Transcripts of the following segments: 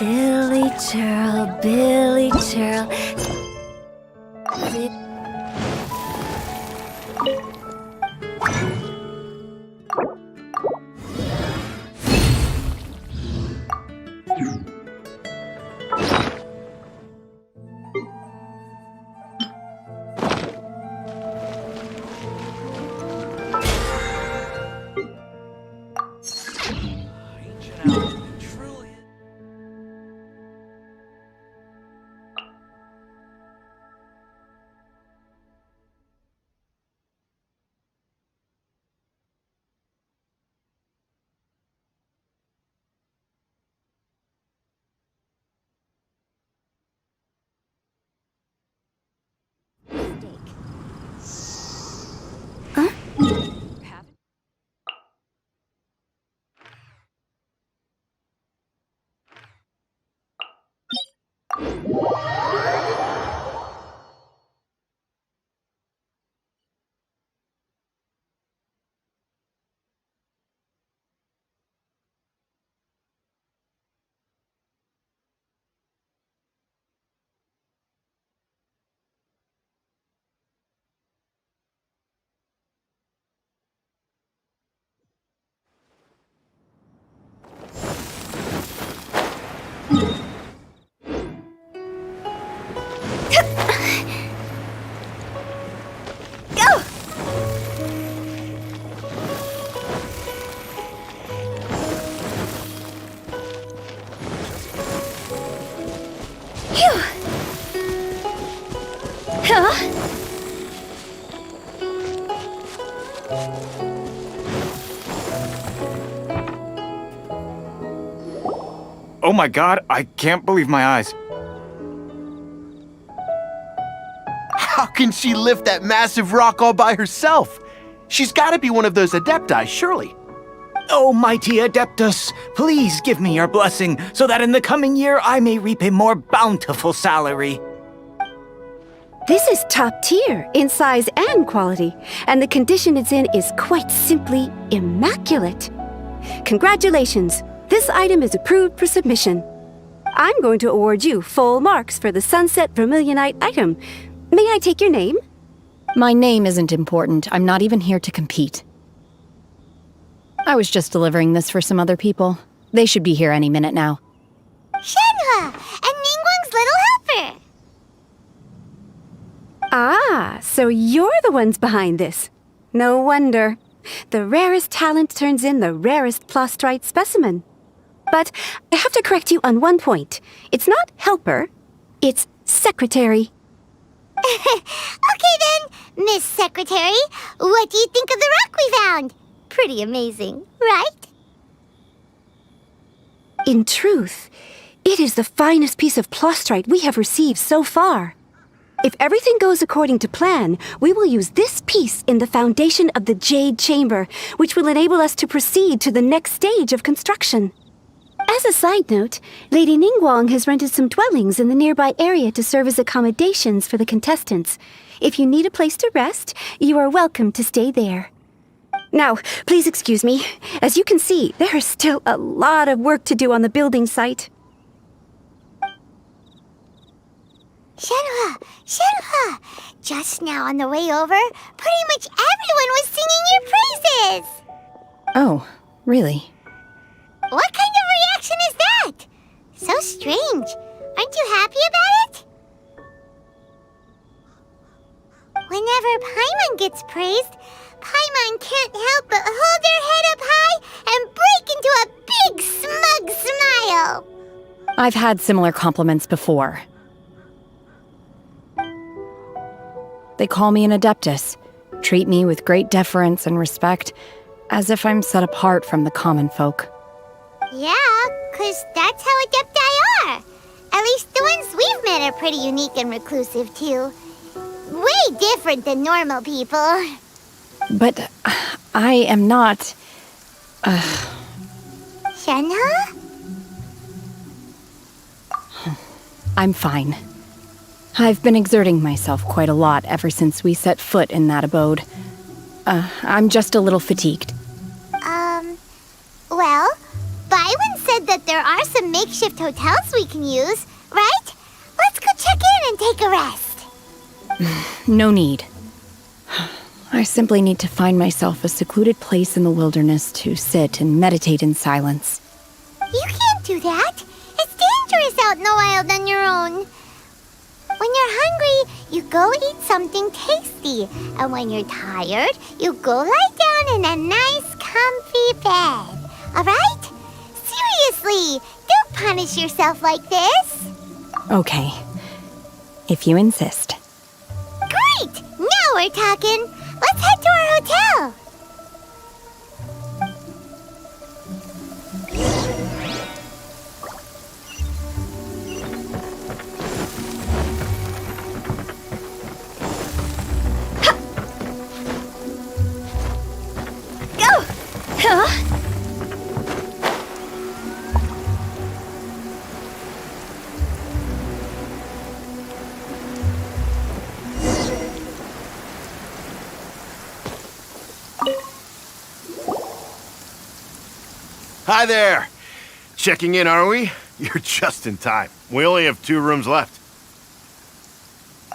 Silly churl, Billy churl. Oh my god, I can't believe my eyes. How can she lift that massive rock all by herself? She's gotta be one of those Adepti, surely. Oh, mighty Adeptus, please give me your blessing so that in the coming year I may reap a more bountiful salary. This is top tier in size and quality, and the condition it's in is quite simply immaculate. Congratulations! This item is approved for submission. I'm going to award you full marks for the Sunset Vermilionite item. May I take your name? My name isn't important. I'm not even here to compete. I was just delivering this for some other people. They should be here any minute now. Shenhua and Ningguang's little helper! Ah, so you're the ones behind this. No wonder. The rarest talent turns in the rarest plastrite specimen. But I have to correct you on one point. It's not helper, it's secretary. Okay then, Miss Secretary, what do you think of the rock we found? Pretty amazing, right? In truth, it is the finest piece of plastrite we have received so far. If everything goes according to plan, we will use this piece in the foundation of the Jade Chamber, which will enable us to proceed to the next stage of construction. As a side note, Lady Ningguang has rented some dwellings in the nearby area to serve as accommodations for the contestants. If you need a place to rest, you are welcome to stay there. Now, please excuse me. As you can see, there is still a lot of work to do on the building site. Shenhua! Just now on the way over, pretty much everyone was singing your praises! Oh, really? What kind of reaction is that? So strange. Aren't you happy about it? Whenever Paimon gets praised, Paimon can't help but hold their head up high and break into a big smug smile. I've had similar compliments before. They call me an Adeptus, treat me with great deference and respect, as if I'm set apart from the common folk. Yeah, 'cause that's how Adepti are. At least the ones we've met are pretty unique and reclusive, too. Way different than normal people. But I am not... Shenhua? I'm fine. I've been exerting myself quite a lot ever since we set foot in that abode. I'm just a little fatigued. Well, Byron said that there are some makeshift hotels we can use, right? Let's go check in and take a rest. No need. I simply need to find myself a secluded place in the wilderness to sit and meditate in silence. You can't do that. It's dangerous out in the wild on your own. When you're hungry, you go eat something tasty. And when you're tired, you go lie down in a nice, comfy bed. All right? Seriously, don't punish yourself like this. Okay. If you insist. Great! Now we're talking. Let's head to our hotel. Go! Huh? Hi there! Checking in, are we? You're just in time. We only have 2 rooms left.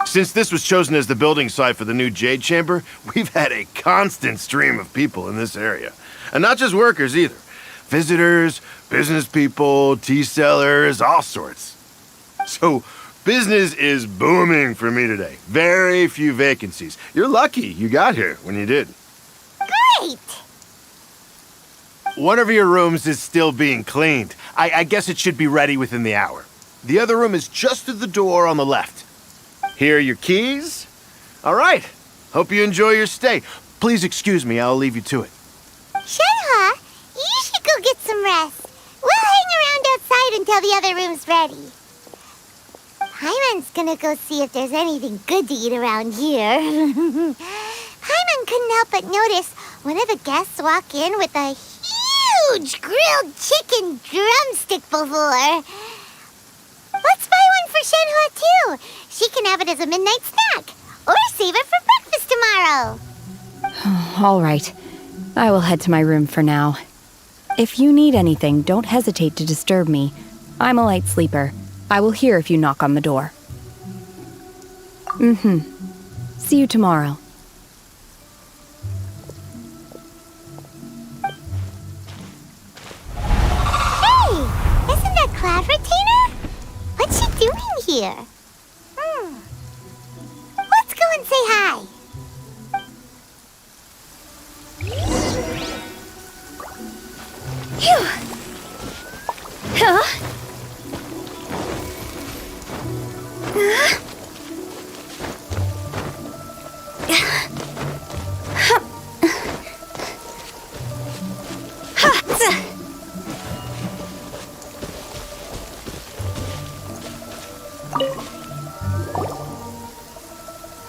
Since this was chosen as the building site for the new Jade Chamber, we've had a constant stream of people in this area. And not just workers either. Visitors, business people, tea sellers, all sorts. So, business is booming for me today. Very few vacancies. You're lucky you got here when you did. Great! One of your rooms is still being cleaned. I guess it should be ready within the hour. The other room is just through the door on the left. Here are your keys. All right. Hope you enjoy your stay. Please excuse me, I'll leave you to it. Shenhe, you should go get some rest. We'll hang around outside until the other room's ready. Paimon's gonna go see if there's anything good to eat around here. Paimon couldn't help but notice one of the guests walk in with a huge grilled chicken drumstick before. Let's buy one for Shenhe too. She can have it as a midnight snack. Or save it for breakfast tomorrow. All right. I will head to my room for now. If you need anything, don't hesitate to disturb me. I'm a light sleeper. I will hear if you knock on the door. See you tomorrow. Hey, isn't that Cloud Retainer? What's she doing here? Let's go and say hi. Phew! Huh?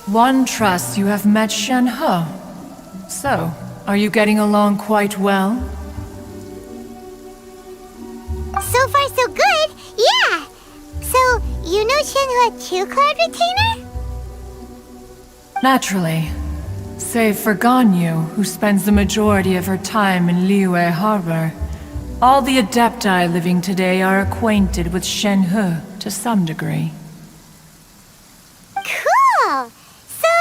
One trusts you have met Shenhe. So, are you getting along quite well? So far, so good. Yeah. So, you know Shenhe too, Cloud Retainer? Naturally. Save for Ganyu, who spends the majority of her time in Liyue Harbor. All the Adepti living today are acquainted with Shenhe to some degree. Cool. So,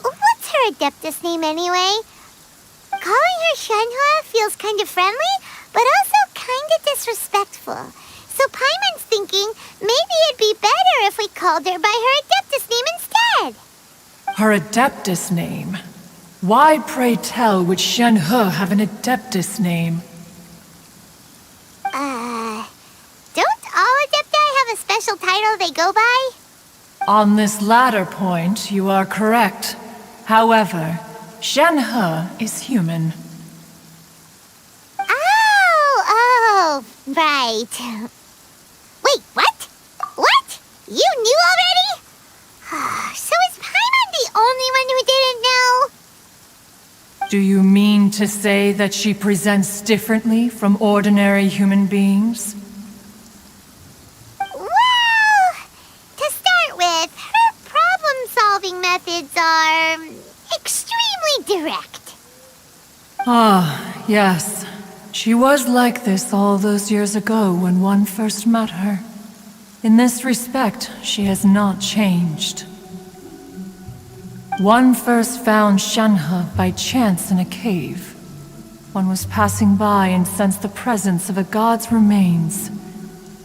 what's her Adeptus name anyway? Calling her Shenhe feels kind of friendly, but also kind of disrespectful. So Paimon's thinking maybe it'd be better if we called her by her Adeptus name instead. Her Adeptus name? Why, pray tell, would Shenhe have an Adeptus name? Don't all Adepti have a special title they go by? On this latter point, you are correct. However, Shenhe is human. Oh, right. Wait, what? What? You knew already? So is Paimon the only one who didn't know? Do you mean to say that she presents differently from ordinary human beings? Well, to start with, her problem-solving methods are extremely direct. Ah, yes. She was like this all those years ago when one first met her. In this respect, she has not changed. One first found Shenhe by chance in a cave. One was passing by and sensed the presence of a god's remains.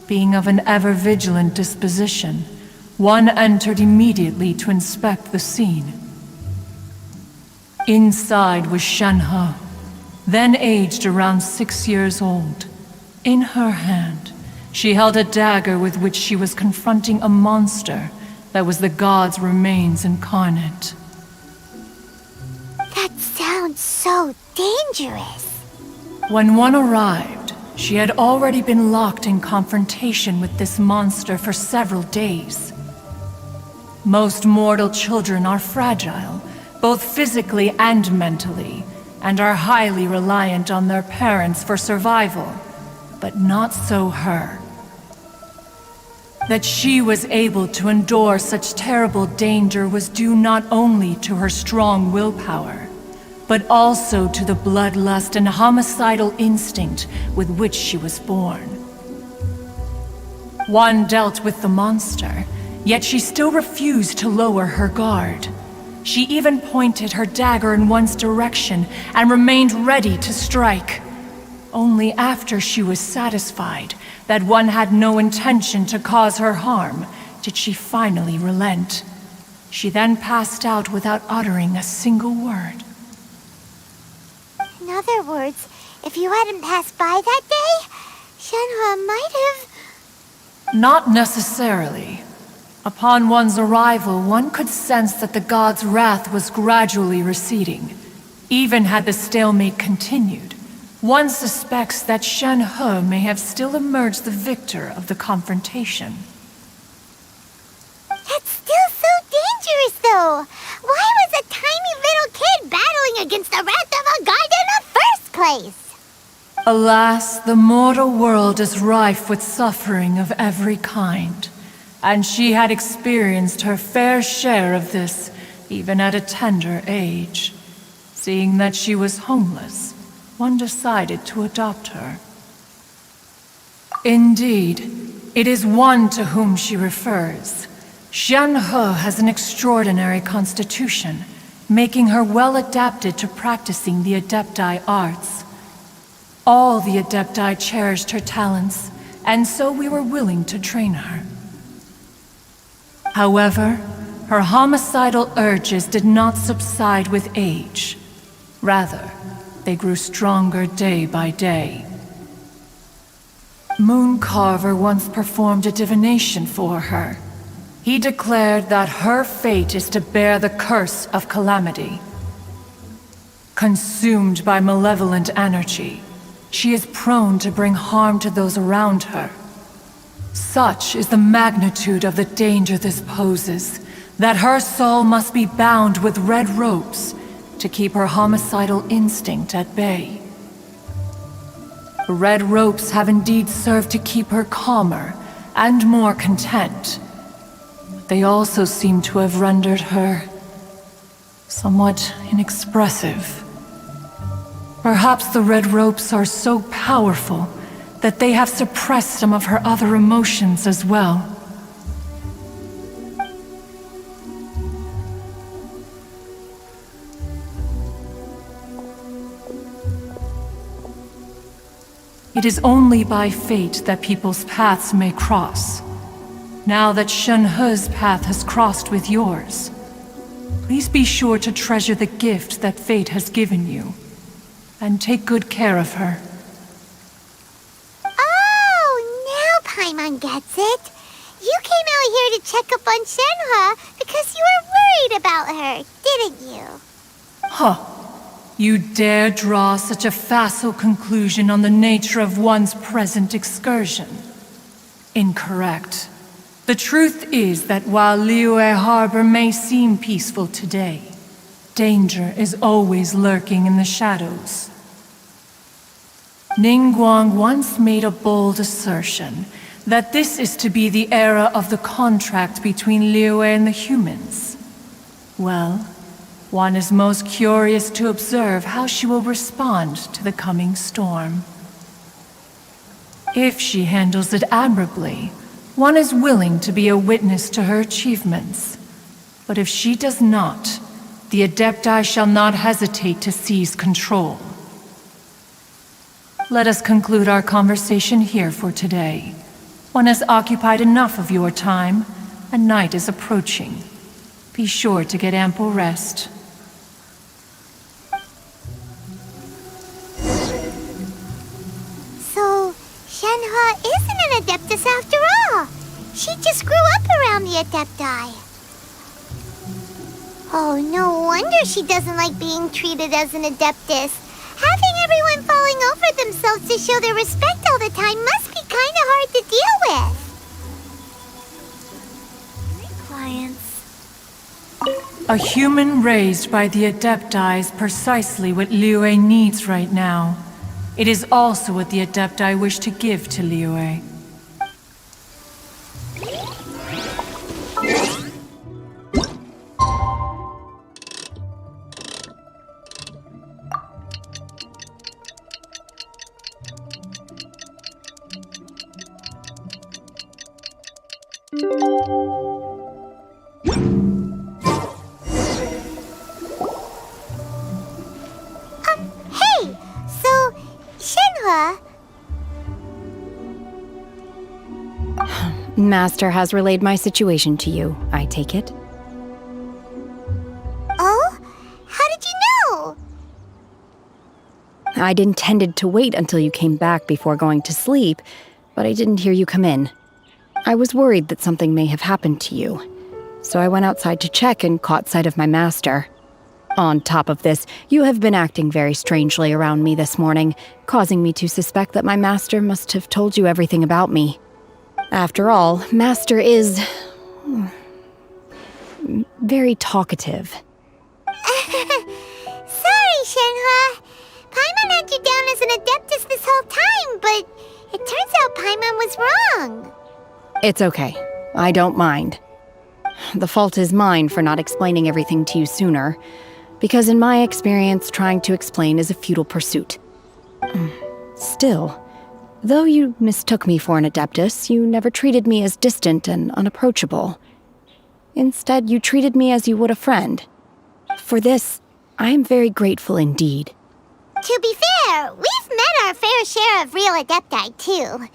Being of an ever-vigilant disposition, one entered immediately to inspect the scene. Inside was Shenhe, then aged around 6 years old. In her hand, she held a dagger with which she was confronting a monster that was the god's remains incarnate. That sounds so dangerous. When one arrived, she had already been locked in confrontation with this monster for several days. Most mortal children are fragile, both physically and mentally, and are highly reliant on their parents for survival, but not so her. That she was able to endure such terrible danger was due not only to her strong willpower, but also to the bloodlust and homicidal instinct with which she was born. One dealt with the monster, yet she still refused to lower her guard. She even pointed her dagger in one's direction and remained ready to strike. Only after she was satisfied that one had no intention to cause her harm did she finally relent. She then passed out without uttering a single word. In other words, if you hadn't passed by that day, Shenhe might have... Not necessarily. Upon one's arrival, one could sense that the god's wrath was gradually receding. Even had the stalemate continued, one suspects that Shenhe may have still emerged the victor of the confrontation. That's still so dangerous, though. Why was a tiny little kid battling against the wrath of a god in the first place? Alas, the mortal world is rife with suffering of every kind, and she had experienced her fair share of this even at a tender age. Seeing that she was homeless, one decided to adopt her. Indeed, it is one to whom she refers. Shenhe has an extraordinary constitution, making her well adapted to practicing the Adepti arts. All the Adepti cherished her talents, and so we were willing to train her. However, her homicidal urges did not subside with age. Rather, they grew stronger day by day. Mooncarver once performed a divination for her. He declared that her fate is to bear the curse of calamity. Consumed by malevolent energy, she is prone to bring harm to those around her. Such is the magnitude of the danger this poses, that her soul must be bound with red ropes to keep her homicidal instinct at bay. The red ropes have indeed served to keep her calmer and more content. But they also seem to have rendered her somewhat inexpressive. Perhaps the red ropes are so powerful that they have suppressed some of her other emotions as well. It is only by fate that people's paths may cross. Now that Shenhe's path has crossed with yours, please be sure to treasure the gift that fate has given you, and take good care of her. Oh, now Paimon gets it. You came out here to check up on Shenhe because you were worried about her, didn't you? Huh. You dare draw such a facile conclusion on the nature of one's present excursion? Incorrect. The truth is that while Liyue Harbor may seem peaceful today, danger is always lurking in the shadows. Ningguang once made a bold assertion that this is to be the era of the contract between Liyue and the humans. Well, one is most curious to observe how she will respond to the coming storm. If she handles it admirably, one is willing to be a witness to her achievements. But if she does not, the Adepti shall not hesitate to seize control. Let us conclude our conversation here for today. One has occupied enough of your time, and night is approaching. Be sure to get ample rest. So, Shenhua isn't an Adeptus after all. She just grew up around the Adepti. Oh, no wonder she doesn't like being treated as an Adeptus. Having everyone falling over themselves to show their respect all the time must be kind of hard to deal with. Clients. A human raised by the Adepti is precisely what Liyue needs right now. It is also what the Adepti wish to give to Liyue. Hey! So, Shenhua... Master has relayed my situation to you, I take it. Oh? How did you know? I'd intended to wait until you came back before going to sleep, but I didn't hear you come in. I was worried that something may have happened to you, so I went outside to check and caught sight of my master. On top of this, you have been acting very strangely around me this morning, causing me to suspect that my master must have told you everything about me. After all, Master is... very talkative. Sorry, Shenhua. Paimon had you down as an Adeptus this whole time, but it turns out Paimon was wrong. It's okay. I don't mind. The fault is mine for not explaining everything to you sooner, because in my experience, trying to explain is a futile pursuit. Still, though you mistook me for an Adeptus, you never treated me as distant and unapproachable. Instead, you treated me as you would a friend. For this, I am very grateful indeed. To be fair, we've met our fair share of real Adepti, too.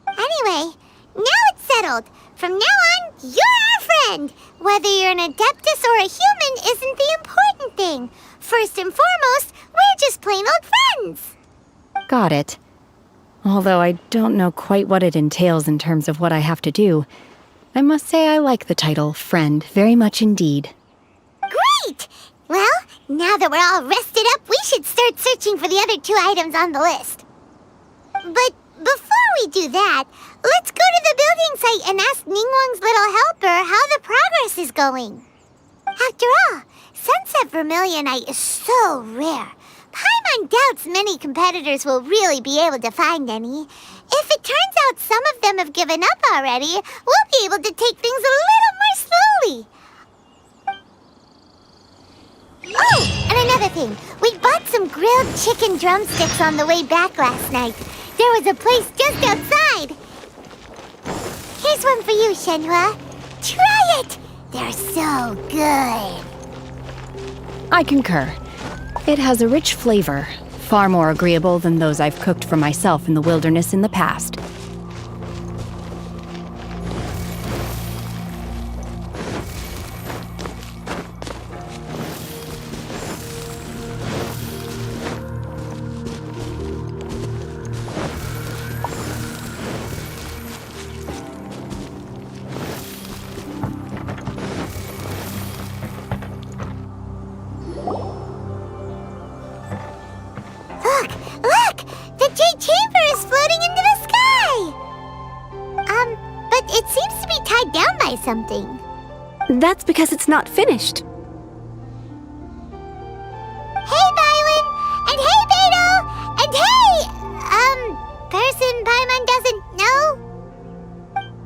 Anyway, now it's settled. From now on, you're our friend. Whether you're an Adeptus or a human isn't the important thing. First and foremost, we're just plain old friends. Got it. Although I don't know quite what it entails in terms of what I have to do, I must say I like the title friend very much indeed. Great! Well, now that we're all rested up, we should start searching for the other 2 items on the list. But before we do that, let's go to the building site and ask Ningguang's little helper how the progress is going. After all, Sunset Vermilionite is so rare. Paimon doubts many competitors will really be able to find any. If it turns out some of them have given up already, we'll be able to take things a little more slowly. Oh, and another thing. We bought some grilled chicken drumsticks on the way back last night. There was a place just outside. Here's one for you, Shenhua. Try it! They're so good. I concur. It has a rich flavor, far more agreeable than those I've cooked for myself in the wilderness in the past. Look! The Jade Chamber is floating into the sky! But it seems to be tied down by something. That's because it's not finished. Hey, Bylin! And hey, Beto! And hey! Person Paimon doesn't know?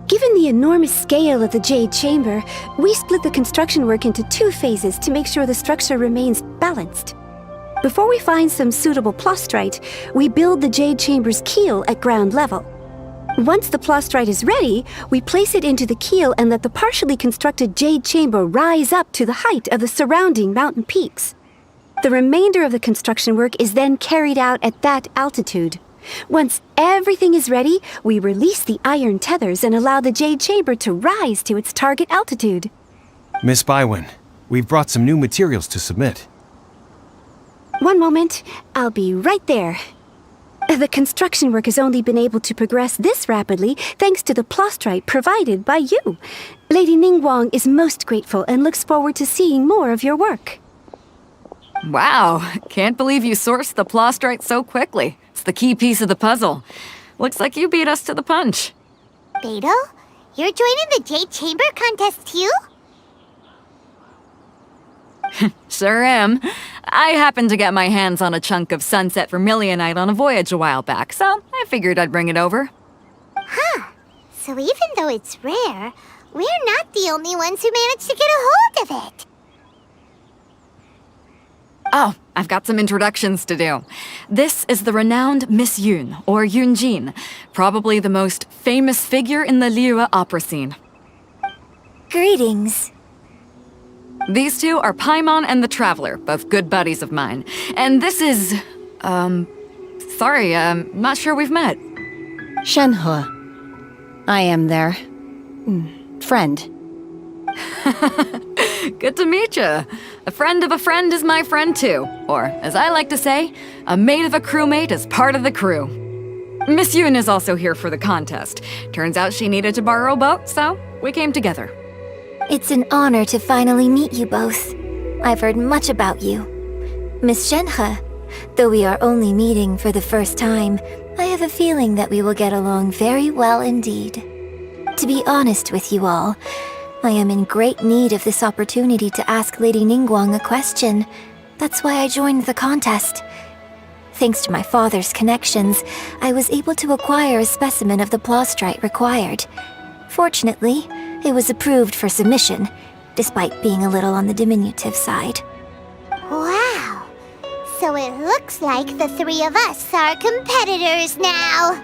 Given the enormous scale of the Jade Chamber, we split the construction work into 2 phases to make sure the structure remains balanced. Before we find some suitable plastrite, we build the jade chamber's keel at ground level. Once the plastrite is ready, we place it into the keel and let the partially constructed jade chamber rise up to the height of the surrounding mountain peaks. The remainder of the construction work is then carried out at that altitude. Once everything is ready, we release the iron tethers and allow the jade chamber to rise to its target altitude. Miss Bywin, we've brought some new materials to submit. One moment, I'll be right there. The construction work has only been able to progress this rapidly thanks to the plastrite provided by you. Lady Ningguang is most grateful and looks forward to seeing more of your work. Wow, can't believe you sourced the plastrite so quickly. It's the key piece of the puzzle. Looks like you beat us to the punch. Beidou, you're joining the Jade Chamber contest too? Sure am. I happened to get my hands on a chunk of sunset vermilionite on a voyage a while back, so I figured I'd bring it over. Huh. So even though it's rare, we're not the only ones who managed to get a hold of it. Oh, I've got some introductions to do. This is the renowned Miss Yun, or Yunjin, probably the most famous figure in the Liyue opera scene. Greetings. These two are Paimon and the Traveler, both good buddies of mine. And this is... sorry, not sure we've met. Shenhe. I am their... friend. Good to meet you. A friend of a friend is my friend too. Or, as I like to say, a mate of a crewmate is part of the crew. Miss Yun is also here for the contest. Turns out she needed to borrow a boat, so we came together. It's an honor to finally meet you both. I've heard much about you. Miss Shenhe, though we are only meeting for the first time, I have a feeling that we will get along very well indeed. To be honest with you all, I am in great need of this opportunity to ask Lady Ningguang a question. That's why I joined the contest. Thanks to my father's connections, I was able to acquire a specimen of the plastrite required. Fortunately, it was approved for submission, despite being a little on the diminutive side. Wow. So it looks like the three of us are competitors now.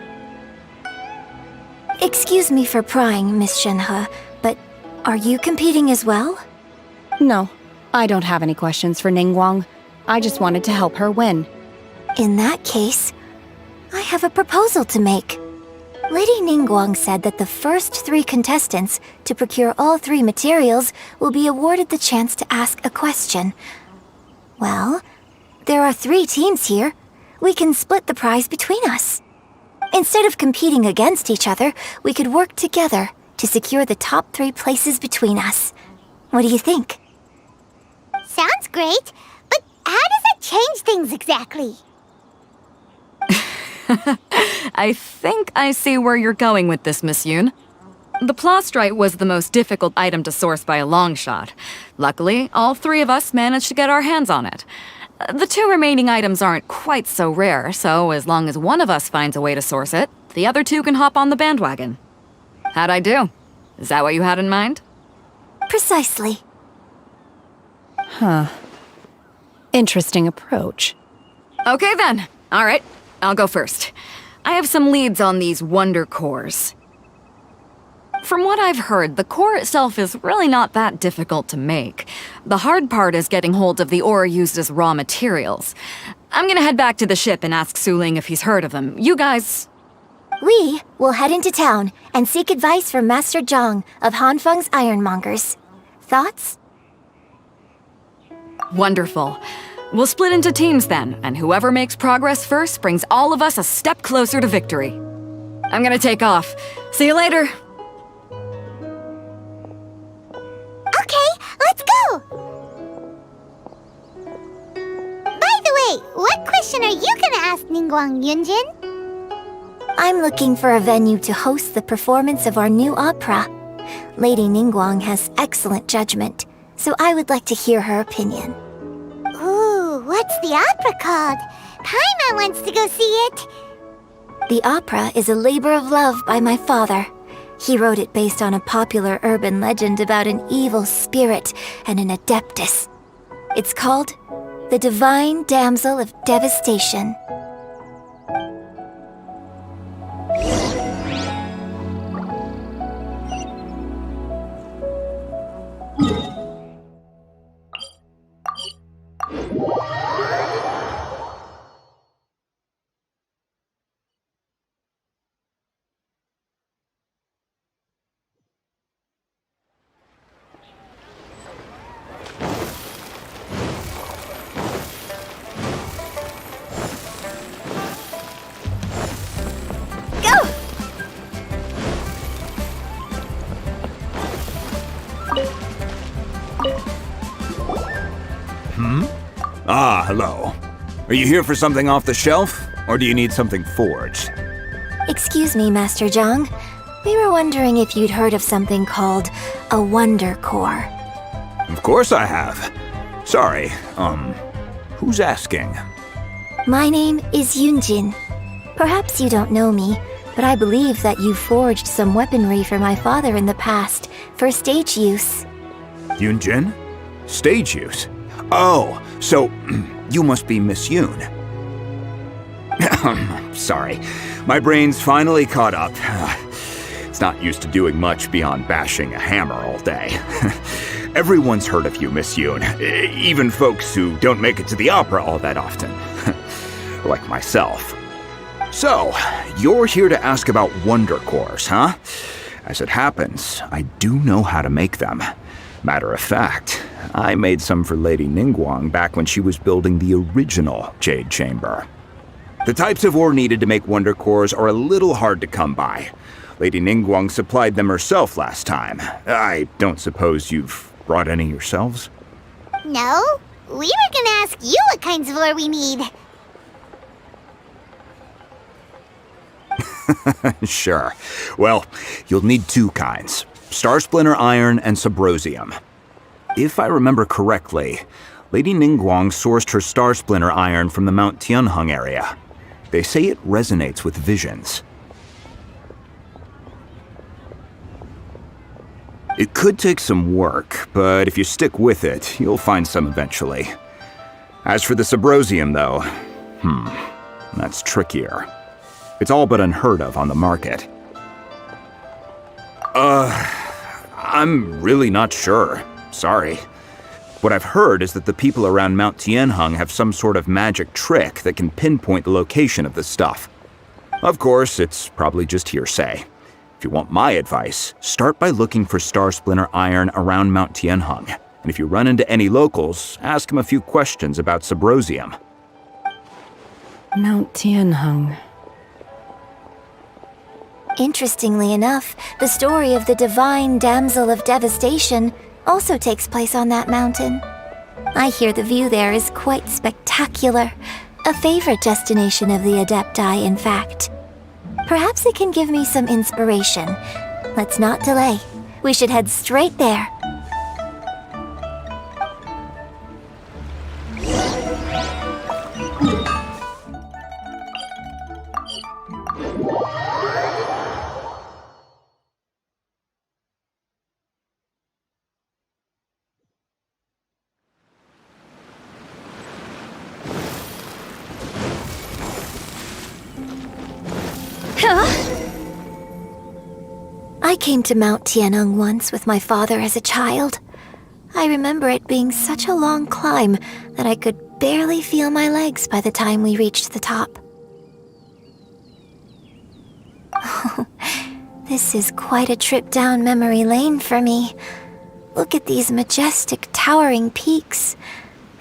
Excuse me for prying, Miss Shenhe, but are you competing as well? No, I don't have any questions for Ningguang. I just wanted to help her win. In that case, I have a proposal to make. Lady Ningguang said that the first 3 contestants to procure all 3 materials will be awarded the chance to ask a question. Well, there are 3 teams here. We can split the prize between us. Instead of competing against each other, we could work together to secure the top 3 places between us. What do you think? Sounds great, but how does it change things exactly? I think I see where you're going with this, Miss Yun. The plastrite was the most difficult item to source by a long shot. Luckily, all 3 of us managed to get our hands on it. The 2 remaining items aren't quite so rare, so as long as one of us finds a way to source it, the other 2 can hop on the bandwagon. How'd I do? Is that what you had in mind? Precisely. Huh. Interesting approach. Okay then. All right, I'll go first. I have some leads on these wonder cores. From what I've heard, the core itself is really not that difficult to make. The hard part is getting hold of the ore used as raw materials. I'm gonna head back to the ship and ask Suling if he's heard of them. You guys... We will head into town and seek advice from Master Zhang of Hanfeng's Ironmongers. Thoughts? Wonderful. We'll split into teams then, and whoever makes progress first brings all of us a step closer to victory. I'm gonna take off. See you later! Okay, let's go! By the way, what question are you gonna ask Ningguang, Yunjin? I'm looking for a venue to host the performance of our new opera. Lady Ningguang has excellent judgment, so I would like to hear her opinion. Ooh, what's the opera called? Paimon wants to go see it. The opera is a labor of love by my father. He wrote it based on a popular urban legend about an evil spirit and an adeptus. It's called the Divine Damsel of Devastation. Ah, hello. Are you here for something off the shelf, or do you need something forged? Excuse me, Master Zhang. We were wondering if you'd heard of something called a Wonder Core. Of course I have. Sorry, who's asking? My name is Yunjin. Perhaps you don't know me, but I believe that you forged some weaponry for my father in the past for stage use. Yunjin? Stage use? Oh, so you must be Miss Yoon. Sorry, my brain's finally caught up. It's not used to doing much beyond bashing a hammer all day. Everyone's heard of you, Miss Yoon, even folks who don't make it to the opera all that often. Like myself. So, you're here to ask about Wonder Cores, huh? As it happens, I do know how to make them. Matter of fact, I made some for Lady Ningguang back when she was building the original Jade Chamber. The types of ore needed to make Wonder Cores are a little hard to come by. Lady Ningguang supplied them herself last time. I don't suppose you've brought any yourselves? No, we were gonna ask you what kinds of ore we need. Sure. Well, you'll need two kinds. Star Splinter Iron and Subrosium. If I remember correctly, Lady Ningguang sourced her Star Splinter Iron from the Mount Tianheng area. They say it resonates with visions. It could take some work, but if you stick with it, you'll find some eventually. As for the Subrosium, though, that's trickier. It's all but unheard of on the market. I'm really not sure. Sorry. What I've heard is that the people around Mount Tianheng have some sort of magic trick that can pinpoint the location of the stuff. Of course, it's probably just hearsay. If you want my advice, start by looking for Star Splinter Iron around Mount Tianheng. And if you run into any locals, ask them a few questions about Subrosium. Mount Tianheng. Interestingly enough, the story of the Divine Damsel of Devastation also takes place on that mountain. I hear the view there is quite spectacular. A favorite destination of the Adepti, in fact. Perhaps it can give me some inspiration. Let's not delay. We should head straight there. I came to Mount Tianheng once with my father as a child. I remember it being such a long climb that I could barely feel my legs by the time we reached the top. Oh, this is quite a trip down memory lane for me. Look at these majestic, towering peaks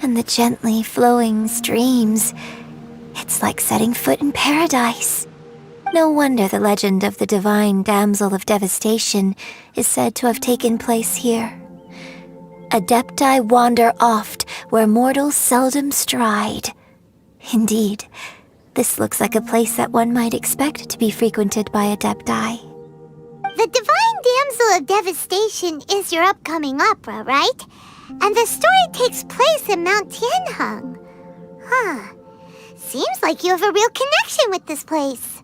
and the gently flowing streams. It's like setting foot in paradise. No wonder the legend of the Divine Damsel of Devastation is said to have taken place here. Adepti wander oft where mortals seldom stride. Indeed, this looks like a place that one might expect to be frequented by Adepti. The Divine Damsel of Devastation is your upcoming opera, right? And the story takes place in Mount Tianheng. Huh. Seems like you have a real connection with this place.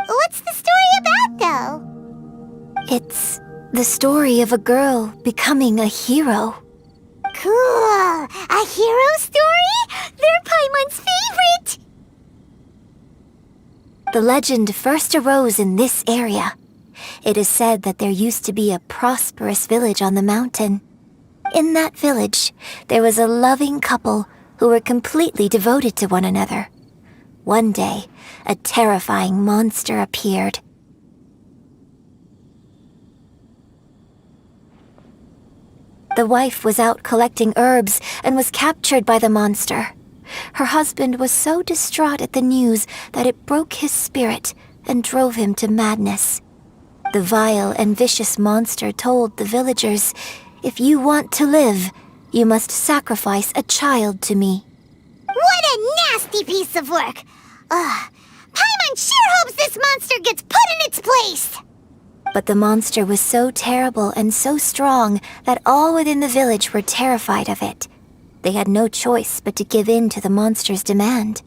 What's the story about, though? It's the story of a girl becoming a hero. Cool! A hero story? They're Paimon's favorite! The legend first arose in this area. It is said that there used to be a prosperous village on the mountain. In that village, there was a loving couple who were completely devoted to one another. One day, a terrifying monster appeared. The wife was out collecting herbs and was captured by the monster. Her husband was so distraught at the news that it broke his spirit and drove him to madness. The vile and vicious monster told the villagers, "If you want to live, you must sacrifice a child to me." What a nasty piece of work! Paimon sure hopes this monster gets put in its place! But the monster was so terrible and so strong that all within the village were terrified of it. They had no choice but to give in to the monster's demand.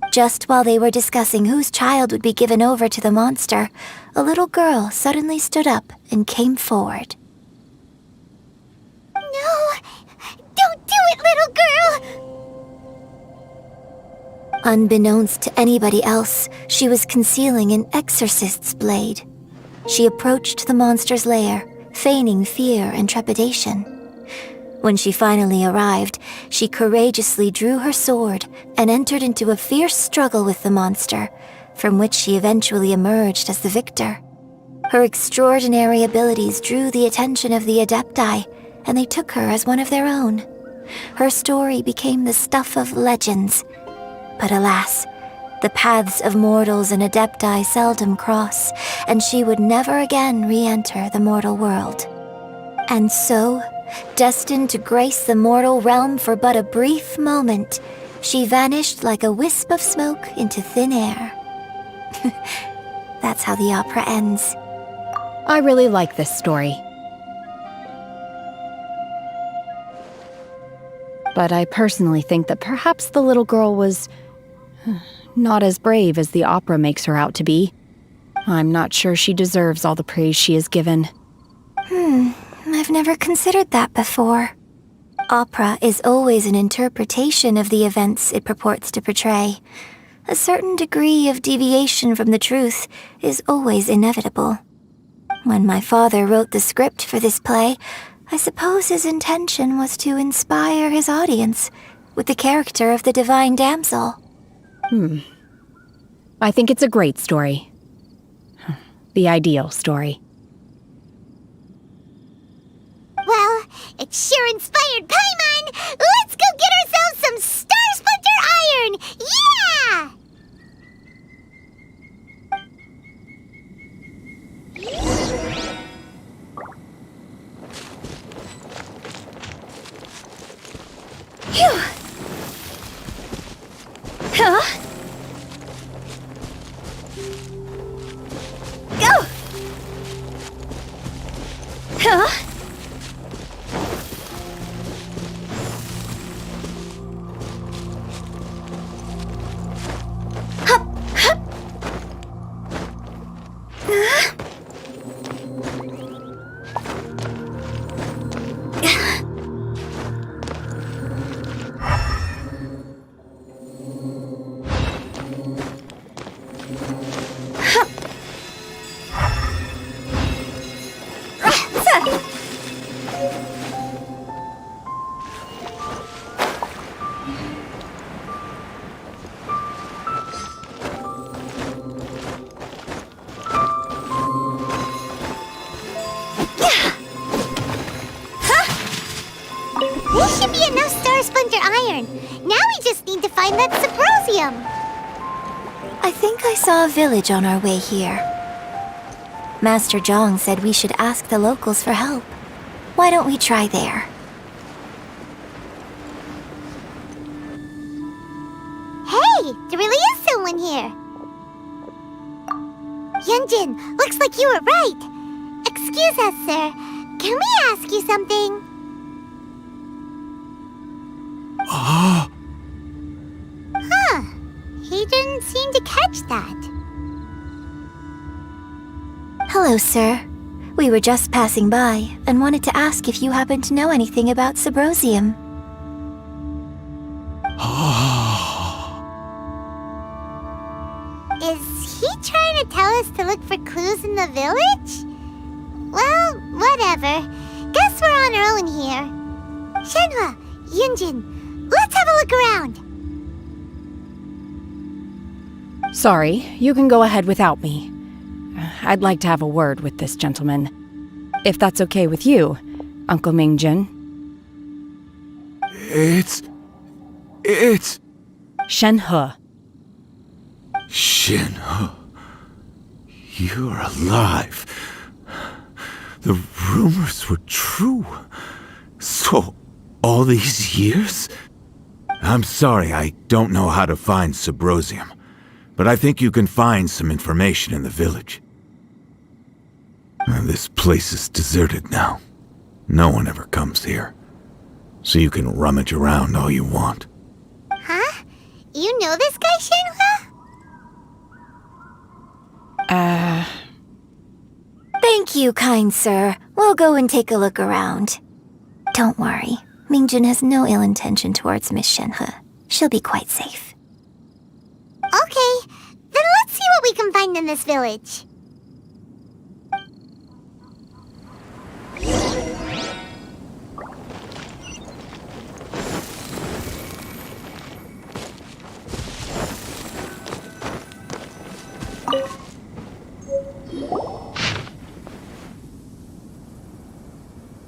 Just while they were discussing whose child would be given over to the monster, a little girl suddenly stood up and came forward. No! Don't do it, little girl! Unbeknownst to anybody else, she was concealing an exorcist's blade. She approached the monster's lair, feigning fear and trepidation. When she finally arrived, she courageously drew her sword and entered into a fierce struggle with the monster, from which she eventually emerged as the victor. Her extraordinary abilities drew the attention of the Adepti, and they took her as one of their own. Her story became the stuff of legends. But alas, the paths of mortals and Adepti seldom cross, and she would never again re-enter the mortal world. And so, destined to grace the mortal realm for but a brief moment, she vanished like a wisp of smoke into thin air. That's how the opera ends. I really like this story. But I personally think that perhaps the little girl was not as brave as the opera makes her out to be. I'm not sure she deserves all the praise she is given. I've never considered that before. Opera is always an interpretation of the events it purports to portray. A certain degree of deviation from the truth is always inevitable. When my father wrote the script for this play, I suppose his intention was to inspire his audience with the character of the divine damsel. I think it's a great story. The ideal story. Well, it sure inspired Paimon! Let's go get ourselves some Star Splinter Iron! Yeah! Phew! Huh? Go! Huh? This should be enough Star Splinter Iron. Now we just need to find that Symposium. I think I saw a village on our way here. Master Zhang said we should ask the locals for help. Why don't we try there? Hey, there really is someone here. Yunjin, looks like you were right. Excuse us, sir. Can we ask you something? Huh. He didn't seem to catch that. Hello, sir. We were just passing by and wanted to ask if you happen to know anything about Subrosium. Is he trying to tell us to look for clues in the village? Well, whatever. Guess we're on our own here. Shenhua, Yunjin, let's have a look around. Sorry, you can go ahead without me. I'd like to have a word with this gentleman. If that's okay with you, Uncle Mingjin. It's... Shenhe. Shenhe. You're alive. The rumors were true. So, all these years? I'm sorry, I don't know how to find Subrosium, but I think you can find some information in the village. This place is deserted now. No one ever comes here. So you can rummage around all you want. Huh? You know this guy, Shenhua? Thank you, kind sir. We'll go and take a look around. Don't worry. Mingjin has no ill intention towards Miss Shenhe. She'll be quite safe. Okay, then let's see what we can find in this village.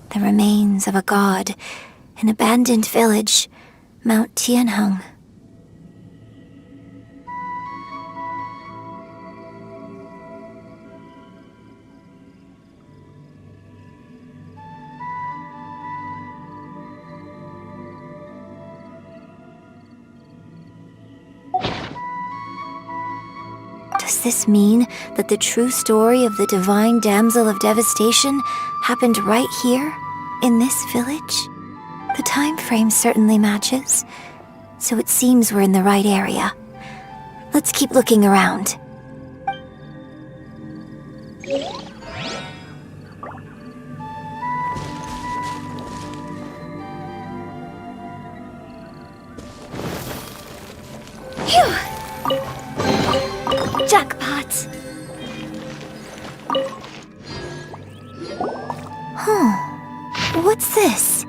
The remains of a god, an abandoned village, Mount Tianheng. Does this mean that the true story of the divine damsel of devastation happened right here, in this village? The time frame certainly matches, so it seems we're in the right area. Let's keep looking around. Phew! Jackpot! Huh. What's this?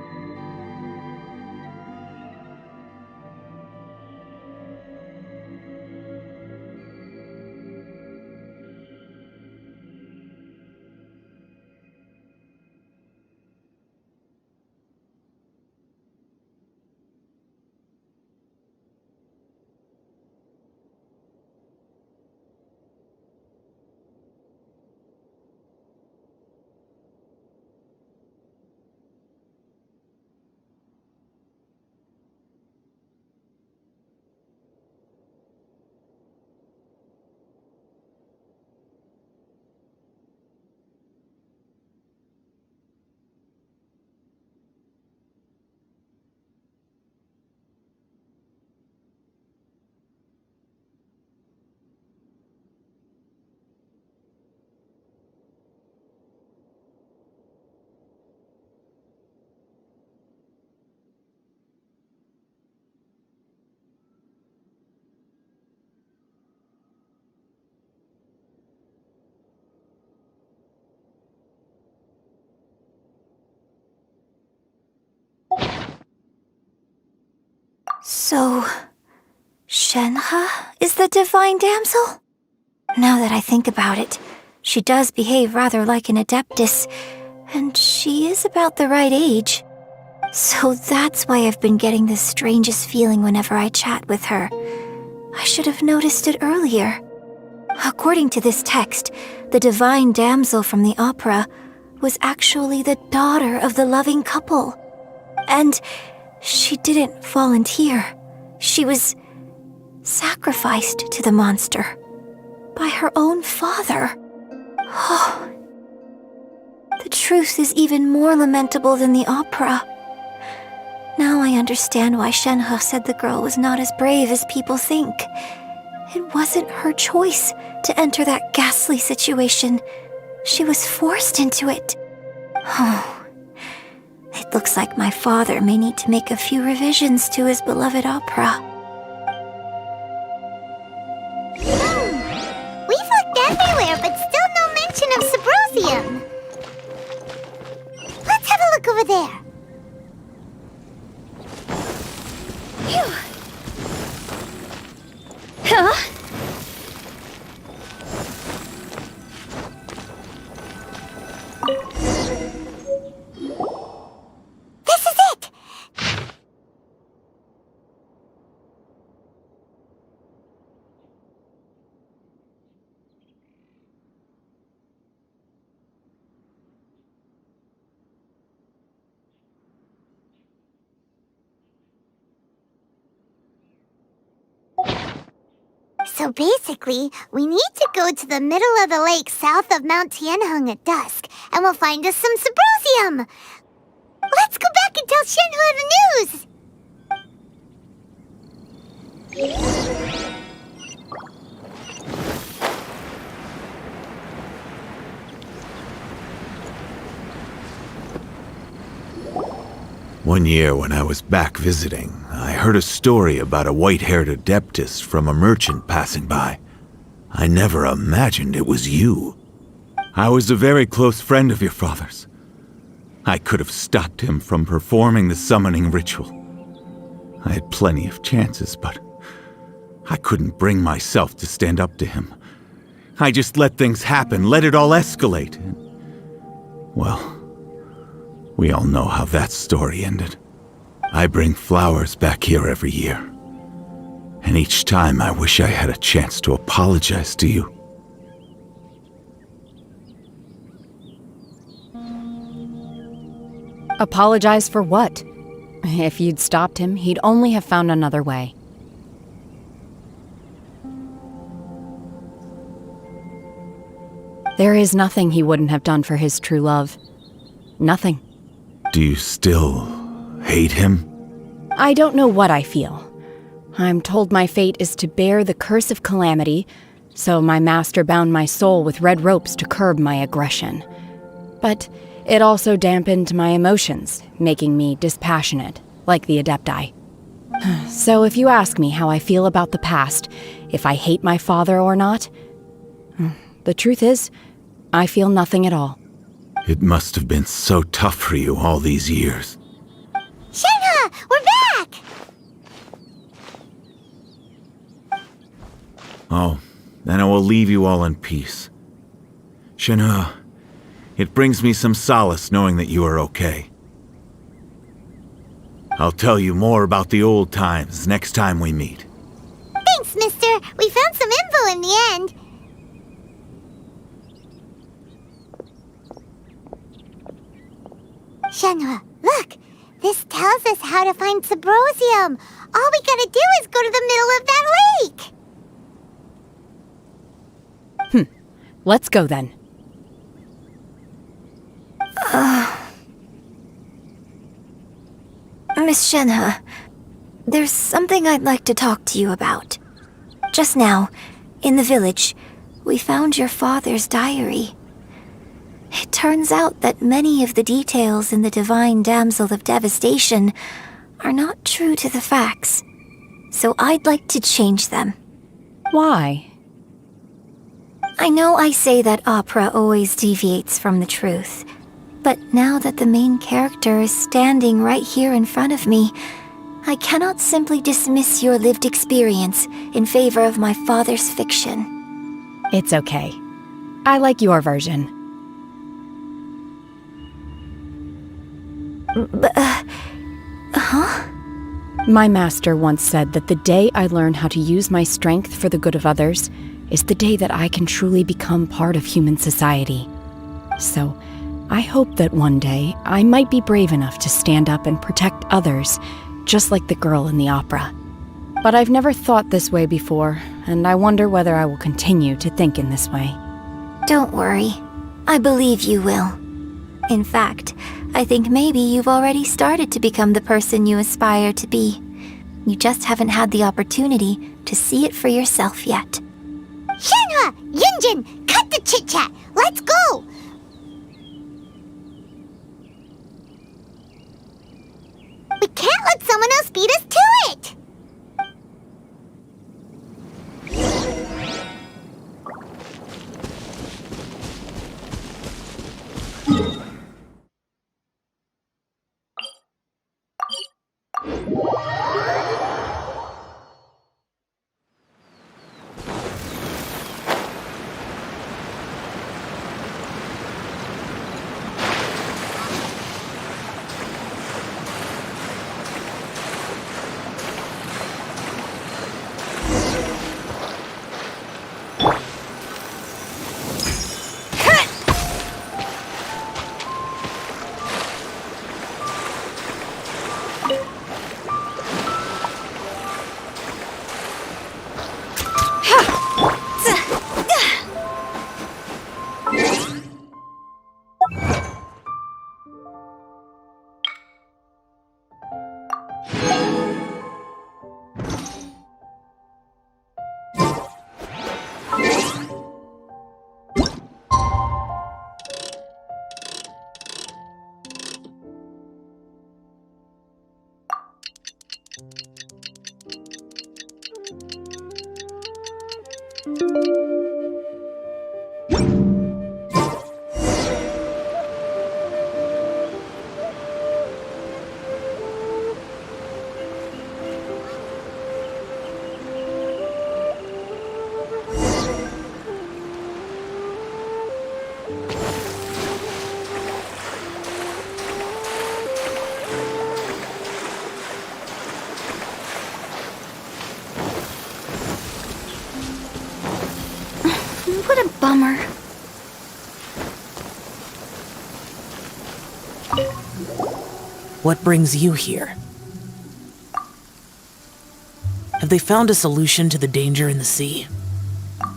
So, Shenhe is the divine damsel? Now that I think about it, she does behave rather like an adeptus, and she is about the right age. So that's why I've been getting the strangest feeling whenever I chat with her. I should have noticed it earlier. According to this text, the divine damsel from the opera was actually the daughter of the loving couple. And she didn't volunteer. She was sacrificed to the monster by her own father. Oh, the truth is even more lamentable than the opera. Now I understand why Shenhe said the girl was not as brave as people think. It wasn't her choice to enter that ghastly situation. She was forced into it. Oh, it looks like my father may need to make a few revisions to his beloved opera. We've looked everywhere, but still no mention of Subrosium. Let's have a look over there. Phew. Huh? This is it! So basically, we need to go to the middle of the lake south of Mount Tianheng at dusk, and we'll find us some Subrosium! Let's go back and tell Shenhua the news! One year when I was back visiting, I heard a story about a white-haired adeptus from a merchant passing by. I never imagined it was you. I was a very close friend of your father's. I could have stopped him from performing the summoning ritual. I had plenty of chances, but I couldn't bring myself to stand up to him. I just let things happen, let it all escalate. Well, we all know how that story ended. I bring flowers back here every year. And each time I wish I had a chance to apologize to you. Apologize for what? If you'd stopped him, he'd only have found another way. There is nothing he wouldn't have done for his true love. Nothing. Do you still hate him? I don't know what I feel. I'm told my fate is to bear the curse of calamity, so my master bound my soul with red ropes to curb my aggression. But it also dampened my emotions, making me dispassionate, like the Adepti. So if you ask me how I feel about the past, if I hate my father or not, the truth is, I feel nothing at all. It must have been so tough for you all these years. Shenhua, we're back! Oh, then I will leave you all in peace. Shenhua, it brings me some solace knowing that you are okay. I'll tell you more about the old times next time we meet. Thanks, mister. We found some info in the end. Shenhua, look! This tells us how to find Subrosium. All we gotta do is go to the middle of that lake! Let's go then. Miss Shenhe, there's something I'd like to talk to you about. Just now, in the village, we found your father's diary. It turns out that many of the details in the Divine Damsel of Devastation are not true to the facts, so I'd like to change them. Why? I know I say that opera always deviates from the truth, but now that the main character is standing right here in front of me, I cannot simply dismiss your lived experience in favor of my father's fiction. It's okay. I like your version. Huh? My master once said that the day I learn how to use my strength for the good of others is the day that I can truly become part of human society. So, I hope that one day I might be brave enough to stand up and protect others, just like the girl in the opera. But I've never thought this way before, and I wonder whether I will continue to think in this way. Don't worry. I believe you will. In fact, I think maybe you've already started to become the person you aspire to be. You just haven't had the opportunity to see it for yourself yet. Shenhua! Yunjin! Cut the chit-chat! Let's go! We can't let someone else beat us to it! What a bummer. What brings you here? Have they found a solution to the danger in the sea?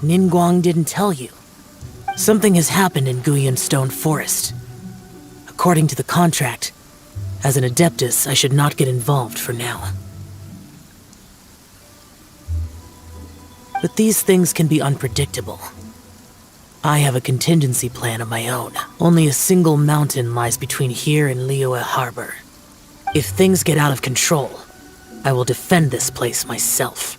Ningguang didn't tell you. Something has happened in Guyan Stone Forest. According to the contract, as an Adeptus, I should not get involved for now. But these things can be unpredictable. I have a contingency plan of my own. Only a single mountain lies between here and Liyue Harbor. If things get out of control, I will defend this place myself.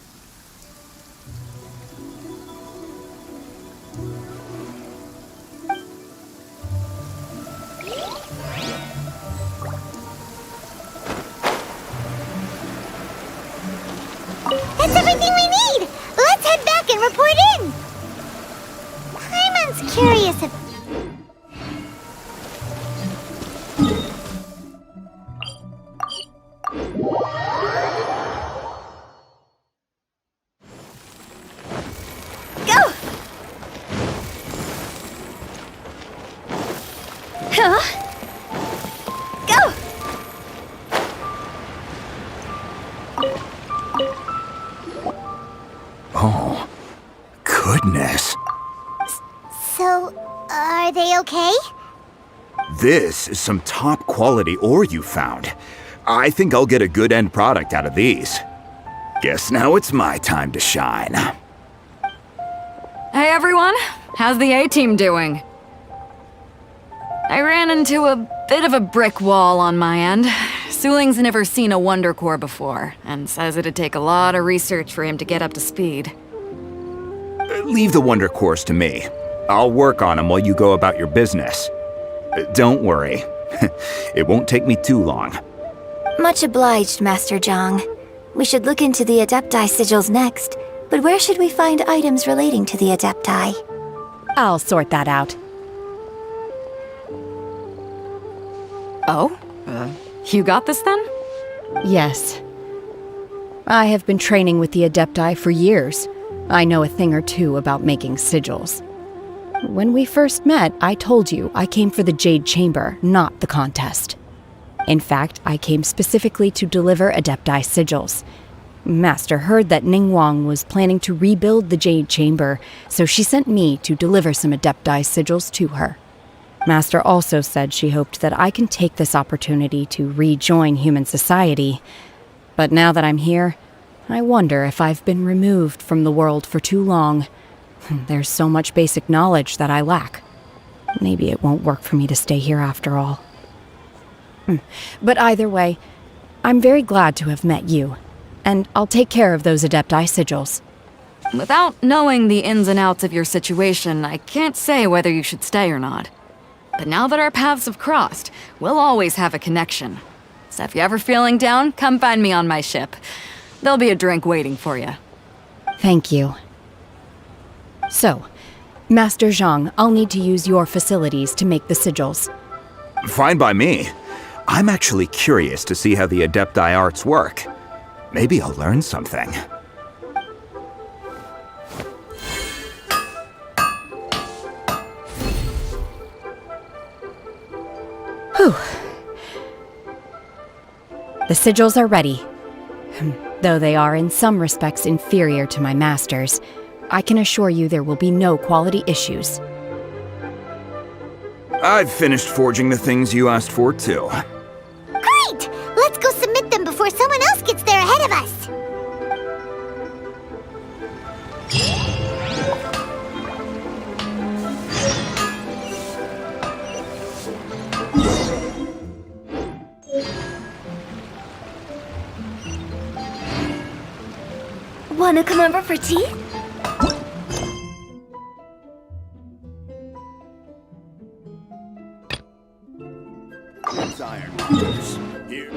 That's everything we need! Let's head back and report in! Paimon's curious if... Go! Huh? Go! Oh, goodness. So, are they okay? This is some top quality ore you found. I think I'll get a good end product out of these. Guess now it's my time to shine. Hey everyone, how's the A-team doing? I ran into a bit of a brick wall on my end. Suling's never seen a Wonder Core before, and says it'd take a lot of research for him to get up to speed. Leave the Wonder Cores to me. I'll work on them while you go about your business. Don't worry. It won't take me too long. Much obliged, Master Zhang. We should look into the Adepti sigils next, but where should we find items relating to the Adepti? I'll sort that out. Oh? You got this then? Yes. I have been training with the Adepti for years. I know a thing or two about making sigils. When we first met, I told you I came for the Jade Chamber, not the contest. In fact, I came specifically to deliver Adepti sigils. Master heard that Ningguang was planning to rebuild the Jade Chamber, so she sent me to deliver some Adepti sigils to her. Master also said she hoped that I can take this opportunity to rejoin human society. But now that I'm here, I wonder if I've been removed from the world for too long. There's so much basic knowledge that I lack. Maybe it won't work for me to stay here after all. But either way, I'm very glad to have met you, and I'll take care of those Adepti sigils. Without knowing the ins and outs of your situation, I can't say whether you should stay or not. But now that our paths have crossed, we'll always have a connection. So if you're ever feeling down, come find me on my ship. There'll be a drink waiting for you. Thank you. So, Master Zhang, I'll need to use your facilities to make the sigils. Fine by me. I'm actually curious to see how the Adepti arts work. Maybe I'll learn something. Whew. The sigils are ready. Though they are in some respects inferior to my master's, I can assure you there will be no quality issues. I've finished forging the things you asked for, too. Great! Let's go submit them before someone else gets there ahead of us. Wanna come over for tea? Ironmongers, here.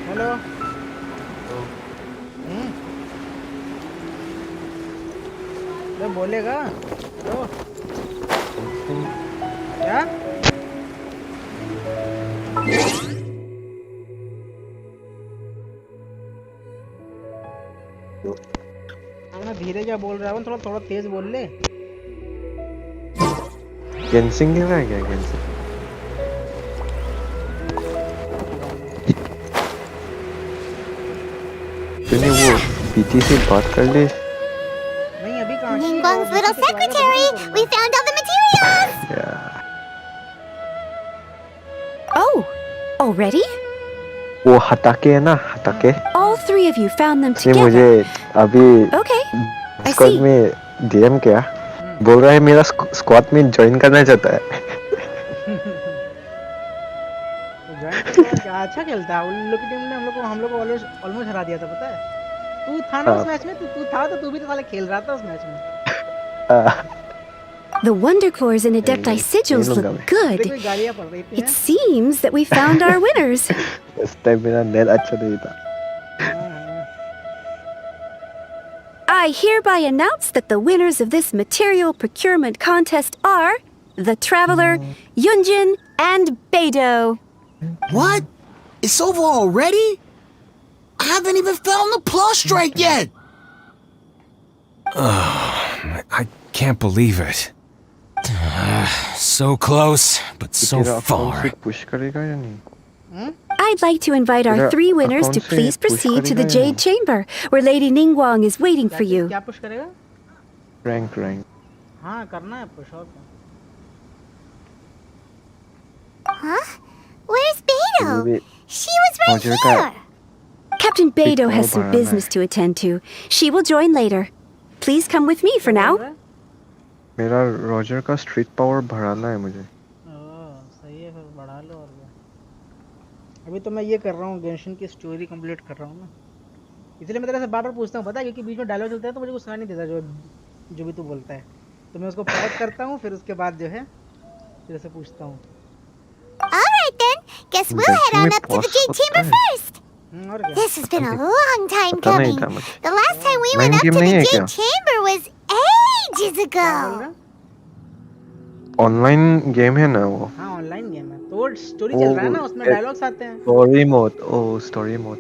Hello मैं बोलेगा तो क्या मैं धीरे क्या बोल रहा हूँ थोड़ा थोड़ा तेज बोल ले गेंशिन खेल रहा है क्या गेंशिन तूने वो पीटी से बात कर ली नहीं अभी कहाँ Ningguang's little secretary! We found all the materials! Oh, already? वो हटाके है ना हटाके All three of you found them ने together. मुझे अभी Okay, I स्क्वाड see. में डीएम किया बोल रहा है मेरा स्क्वाड में ज्वाइन करना चाहता है क्या अच्छा खेलता है उन लोग की टीम ने हम लोग को ऑलमोस्ट हरा दिया था पता है तू था ना उस मैच में तू था तो तू भी तो साले खेल रहा था उस मैच में The Wonder Cores and Adepti sigils look good. It seems that we found our winners. इस टाइम मेरा नेट अच्छा नहीं था I hereby announce that the winners of this material procurement contest are the Traveler, Yunjin, and Beidou. What? It's over already? I haven't even found the plus strike yet! I can't believe it. So close, but so far. Push करेगा या नहीं I'd like to invite our three winners to please proceed to the Jade Chamber, where Lady Ningguang is waiting for you. क्या push करेगा rank हाँ करना है push और Huh? Where's Beidou? She was right here! Captain Beidou has some business to attend to. She will join later. Please come with me for now. मेरा Roger का street power बढ़ाना है मुझे सही है फिर बढ़ा लो और क्या अभी तो मैं ये कर रहा हूँ गेंशिन की स्टोरी कंप्लीट कर रहा हूँ ना इसलिए मैं तेरे से बार-बार पूछता हूँ पता है क्योंकि बीच में डायलॉग चलता है तो मुझे कुछ सुनाई नहीं देता जो भी तू बोलता है तो मैं उसको पॉज करता हूँ फिर उसके बाद जो है तेरे से पूछता हूँ Alright then, guess we'll head on up to the Jade Chamber first! This has been a long time coming. The last time we went up to the Jade Chamber was ages ago. Online game है ना वो हाँ online game है तो story चल रहा है ना उसमें डायलॉग्स आते हैं स्टोरी मोड ओ स्टोरी मोड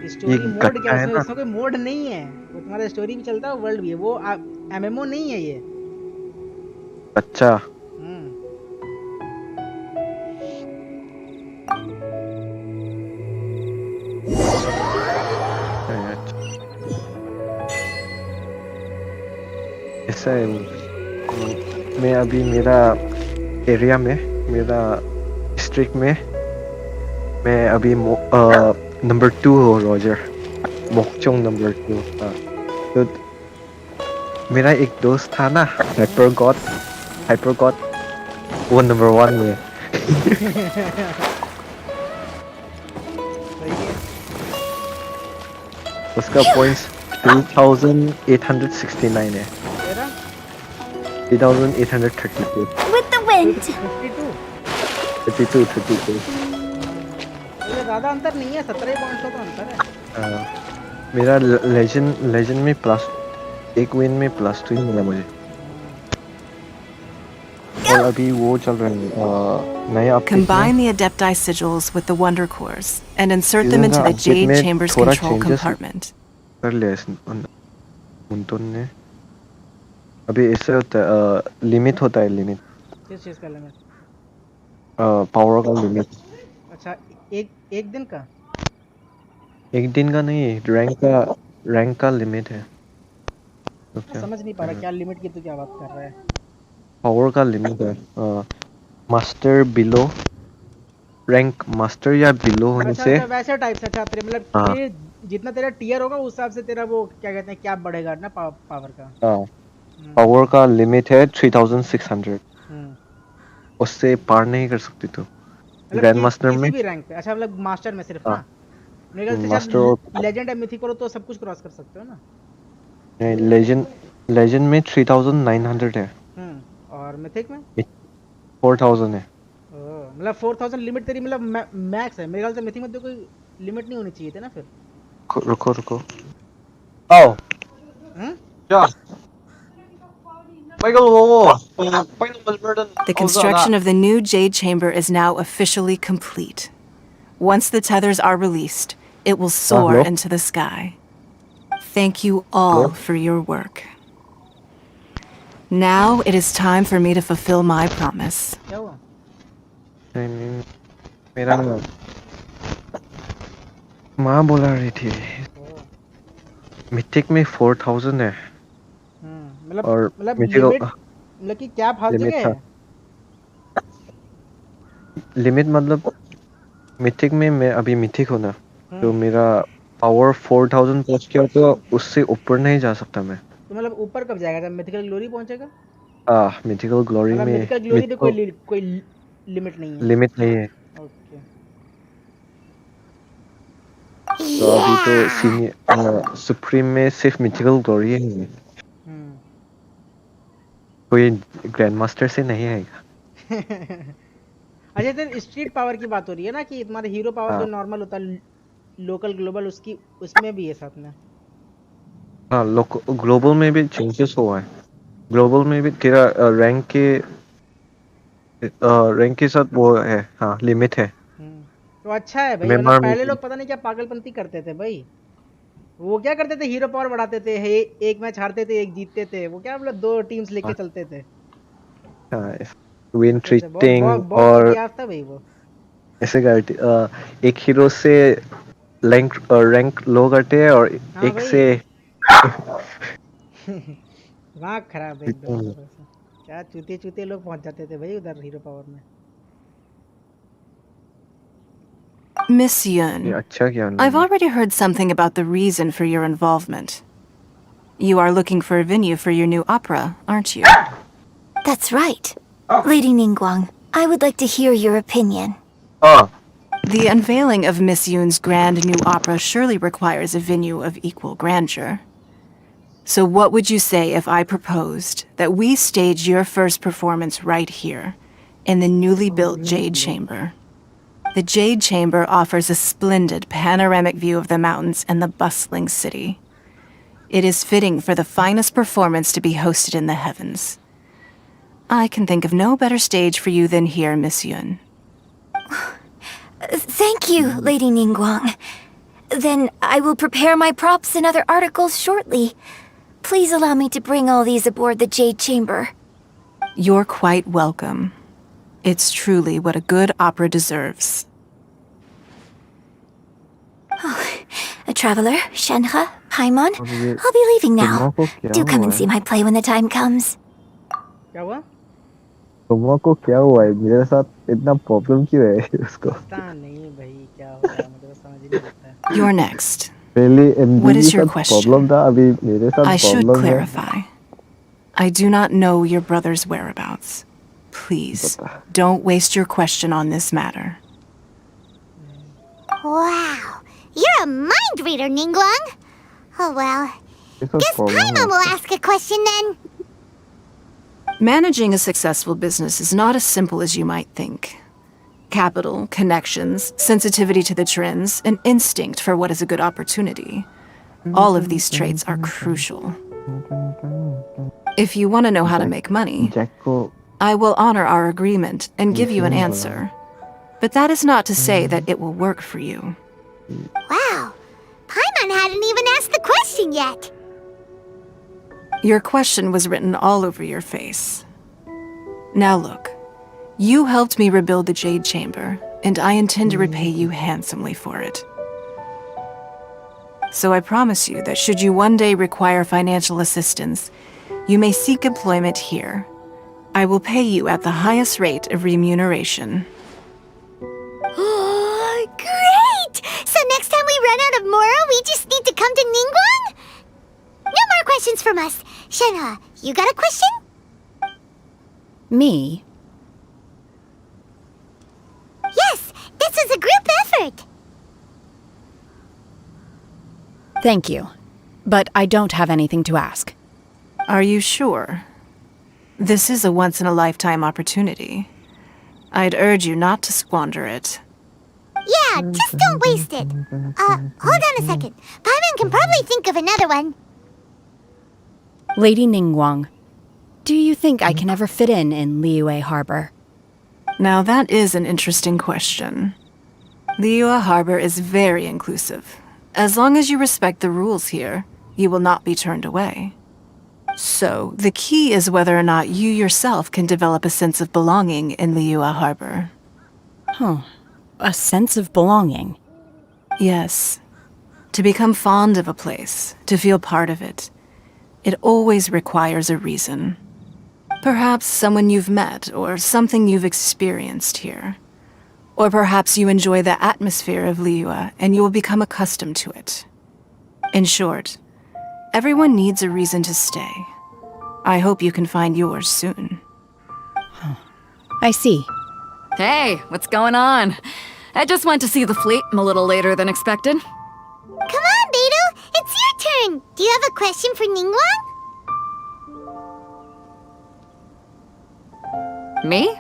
स्टोरी मोड क्या गट्टा है उसमें ना। उसमें कोई मोड नहीं है, वो तुम्हारा स्टोरी भी चलता है वर्ल्ड भी है, वो एमएमओ नहीं है ये। अच्छा ऐसा है। मैं अभी मेरा एरिया में, मेरा डिस्ट्रिक्ट में, मैं अभी नंबर 2 हो रॉजर, मोकचोंग नंबर 2। हाँ, तो मेरा एक दोस्त था ना, हाइपर गॉड, वो नंबर 1 में। उसका पॉइंट्स 3869 है। 3832। With the wind. 52 ये ज्यादा अंतर नहीं है, 17 पॉइंट्स का तो अंतर है। मेरा लेजेंड में प्लस 1 विन में +2 मिला मुझे। और अभी वो चल रहा है नया अपडेट में। Combine the Adepti sigils with the Wonder Cores and insert them Season into का the update Jade में Chamber's थोड़ा control changes compartment. कर लिया उन ने। अभी ऐसे होता है, लिमिट होता है, लिमिट किस चीज का लिमिट? पावर का लिमिट। अच्छा, एक दिन का? एक दिन का नहीं, रैंक का लिमिट है। तो क्या समझ नहीं पा रहा क्या लिमिट की, तो क्या बात कर रहा है? पावर का लिमिट है। मास्टर बिलो, रैंक मास्टर या बिलो होने अच्छा से। अच्छा, वैसे टाइप से। अच्छा तेरे मतलब हाँ तेरे जितना तेरा टीयर होगा उस हिसाब से तेरा वो क्या कहते हैं, क्या बढ़ेगा ना पावर का। हाँ, पावर का लिमिट है 3600। हम्म, उससे पार नहीं कर सकती तू मतलब ग्रैंड मास्टर किसी में। भी रैंक पे। अच्छा मतलब मास्टर में सिर्फ हाँ, ना? मेरे ख्याल से मास्टर और शायद लेजेंड या मिथिक करो तो सब कुछ क्रॉस कर सकते हो ना? लेजेंड में 3900 है। और मिथिक में 4000 है। मतलब 4000 लिमिट तेरी मतलब मैक्स है। मेरे ख्याल से मिथिक में तो कोई लिमिट नहीं होनी चाहिए थी ना फिर। रुको आओ क्या The construction of the new Jade Chamber is now officially complete. Once the tethers are released, it will soar hello? into the sky. Thank you all for your work. Now it is time for me to fulfill my promise. क्या हुआ? नहीं, मेरा माँ बोला रही थी mythic में 4000 है। और लिमिट मतलब कि कैप हर जगह है। लिमिट मतलब मिथिक में मैं अभी मिथिक हूँ ना, तो मेरा पावर 4000 पहुंच गया, तो उससे ऊपर नहीं जा सकता मैं। तो मतलब ऊपर कब जाएगा, जब मिथिकल ग्लोरी पहुंचेगा? मिथिकल ग्लोरी मतलब में मिथिकल ग्लोरी पे कोई लिमिट नहीं है। लिमिट नहीं है। ओके। तो अभी तो सीनियर सुप्रीम में सिर्फ मिथिकल ग्लोरी है, कोई ग्रैंड मास्टर से नहीं आएगा। अच्छा तेरे स्ट्रीट पावर की बात हो रही है ना, कि तुम्हारा हीरो पावर जो नॉर्मल होता है लोकल ग्लोबल, उसकी उसमें भी है साथ में? हाँ, ग्लोबल में भी चेंजेस हुआ है। ग्लोबल में भी तेरा रैंक के साथ वो है, हाँ लिमिट है। तो अच्छा है भाई, वरना पहले लोग पता नहीं क्या पागलपंती करते थे भाई। वो क्या करते थे, हीरो पावर बढ़ाते थे, एक मैच हारते थे एक जीतते थे, वो क्या मतलब 2 टीम्स लेके चलते थे। विन ट्रीटिंग बहुत घटिया था भाई वो। ऐसे करते एक हीरो से रैंक लो करते हैं और एक से दिमाग खराब है एकदम। क्या चूते लोग पहुंच जाते थे भाई उधर हीरो पावर में। Miss Yun, I've already heard something about the reason for your involvement. You are looking for a venue for your new opera, aren't you? That's right. Lady Ningguang, I would like to hear your opinion. The unveiling of Miss Yun's grand new opera surely requires a venue of equal grandeur. So what would you say if I proposed that we stage your first performance right here, in the newly built Jade Chamber? The Jade Chamber offers a splendid panoramic view of the mountains and the bustling city. It is fitting for the finest performance to be hosted in the heavens. I can think of no better stage for you than here, Miss Yun. Thank you, Lady Ningguang. Then I will prepare my props and other articles shortly. Please allow me to bring all these aboard the Jade Chamber. You're quite welcome. It's truly what a good opera deserves. A traveler, Shenhe, Paimon, I'll be leaving now. Do come and see my play when the time comes. क्या हुआ? तुम को क्या हुआ है? मेरे साथ इतना प्रॉब्लम क्यों है उसको? पता नहीं भाई क्या हो रहा है, मुझे तो समझ ही नहीं आता है। You're next. What is your question? I should है। clarify. I do not know your brother's whereabouts. Please, don't waste your question on this matter. Wow, you're a mind reader, Ningguang. Oh well, guess Paimon will ask a question then. Managing a successful business is not as simple as you might think. Capital, connections, sensitivity to the trends, and instinct for what is a good opportunity. All of these traits are crucial. If you want to know how to make money, I will honor our agreement and give you an answer. But that is not to say that it will work for you. Wow, Paimon hadn't even asked the question yet. Your question was written all over your face. Now look, you helped me rebuild the Jade Chamber, and I intend to repay you handsomely for it. So I promise you that should you one day require financial assistance, you may seek employment here. I will pay you at the highest rate of remuneration. Oh, great! So next time we run out of Moro, we just need to come to Ningguang? No more questions from us. Shenhe, you got a question? Me? Yes, this is a group effort. Thank you. But I don't have anything to ask. Are you sure? This is a once-in-a-lifetime opportunity. I'd urge you not to squander it. Yeah, just don't waste it. Hold on a second. Paimon can probably think of another one. Lady Ningguang, do you think I can ever fit in Liyue Harbor? Now that is an interesting question. Liyue Harbor is very inclusive. As long as you respect the rules here, you will not be turned away. So, the key is whether or not you yourself can develop a sense of belonging in Liyue Harbor. Huh. A sense of belonging? Yes. To become fond of a place, to feel part of it, it always requires a reason. Perhaps someone you've met, or something you've experienced here. Or perhaps you enjoy the atmosphere of Liyue and you will become accustomed to it. In short, everyone needs a reason to stay. I hope you can find yours soon. I see. Hey, what's going on? I just went to see the fleet. I'm a little later than expected. Come on, Beidou, it's your turn. Do you have a question for Ningguang? Me?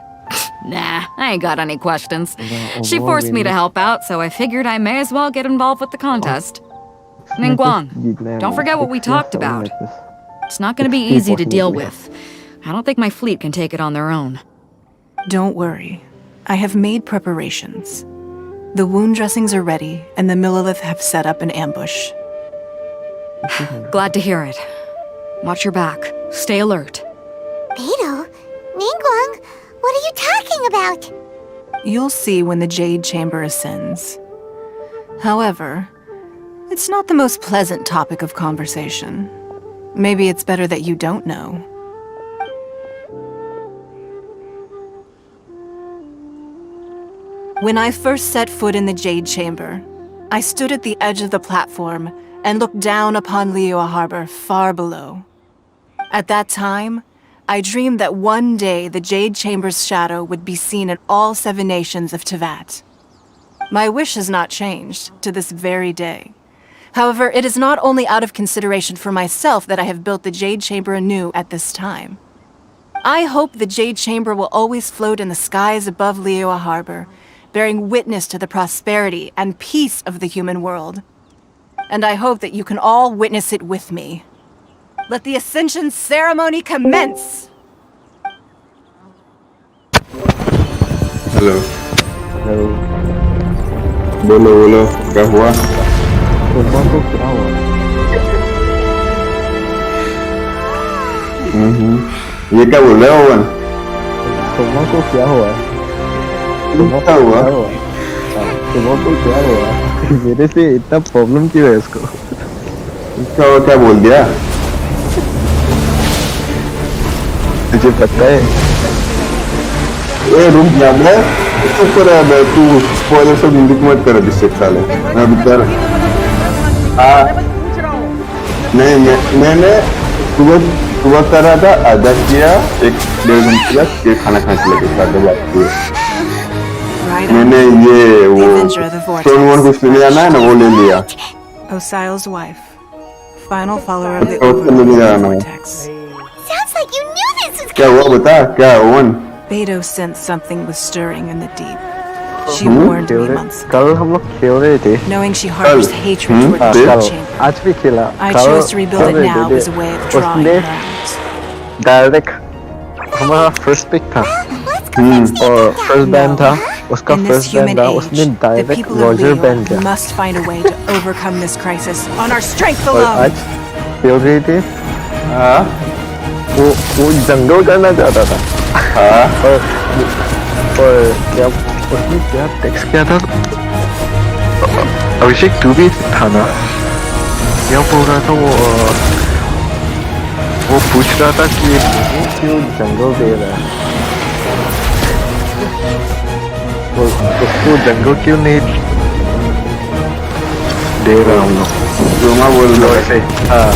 Nah, I ain't got any questions. She forced me to help out, so I figured I may as well get involved with the contest. Ningguang, don't forget what we talked about. It's not gonna be easy to deal with. I don't think my fleet can take it on their own. Don't worry. I have made preparations. The wound dressings are ready, and the Millilith have set up an ambush. Glad to hear it. Watch your back. Stay alert. Beidou, Ningguang, what are you talking about? You'll see when the Jade Chamber ascends. However, it's not the most pleasant topic of conversation. Maybe it's better that you don't know. When I first set foot in the Jade Chamber, I stood at the edge of the platform and looked down upon Liyue Harbor far below. At that time, I dreamed that one day the Jade Chamber's shadow would be seen in all 7 nations of Teyvat. My wish has not changed to this very day. However, it is not only out of consideration for myself that I have built the Jade Chamber anew at this time. I hope the Jade Chamber will always float in the skies above Liyue Harbor, bearing witness to the prosperity and peace of the human world. And I hope that you can all witness it with me. Let the Ascension ceremony commence! Hello बोलो बोलो क्या हुआ तुमको क्या हुआ? ये क्या बोल रहे हो ओवन? तुमको क्या हुआ? क्या हुआ? तुमको क्या हुआ? मेरे से इतना प्रॉब्लम क्यों है इसको? क्या बोल दिया? तुझे पता है? ए रुक जा बे, चुप कर बे, तू स्पॉइलर सब लीक मत कर जिससे साले। मैं बेचार नहीं मैंने सुबह कर रहा था, आधा किया, 1-1.5 घंटे किया, फिर खाना खाने के लिए साढ़े बात हुए। मैंने ये वो स्टोन वन कुछ ले जाना है ना, वो ले लिया। Osial's wife, final follower of the तो ले जाना है। Sounds like you knew this was क्या हुआ बता, क्या oven? Beto sensed something was stirring in the deep. She warned me months ago. कल हम लोग खेल रहे थे। Knowing she harbors hatred toward the Genshin, आज भी खेला। I chose to rebuild it now as a way of drawing her out. Direct हमारा फर्स्ट पिक था और फर्स्ट बैंड था, उसका In this first band human था, age, उसने the direct people of Roger band Leo किया। must find a way to overcome this crisis on our strength और alone. आज खेल रहे थे, वो जंगल करना चाहता था। और क्या उसने क्या टेक्स्ट किया था? अभिषेक तू भी था ना? क्या बोल रहा था वो पूछ रहा था कि क्यों जंगल दे रहा है, उसको जंगल क्यों नहीं दे रहा हूँ लोग? बोल रॉय से, हाँ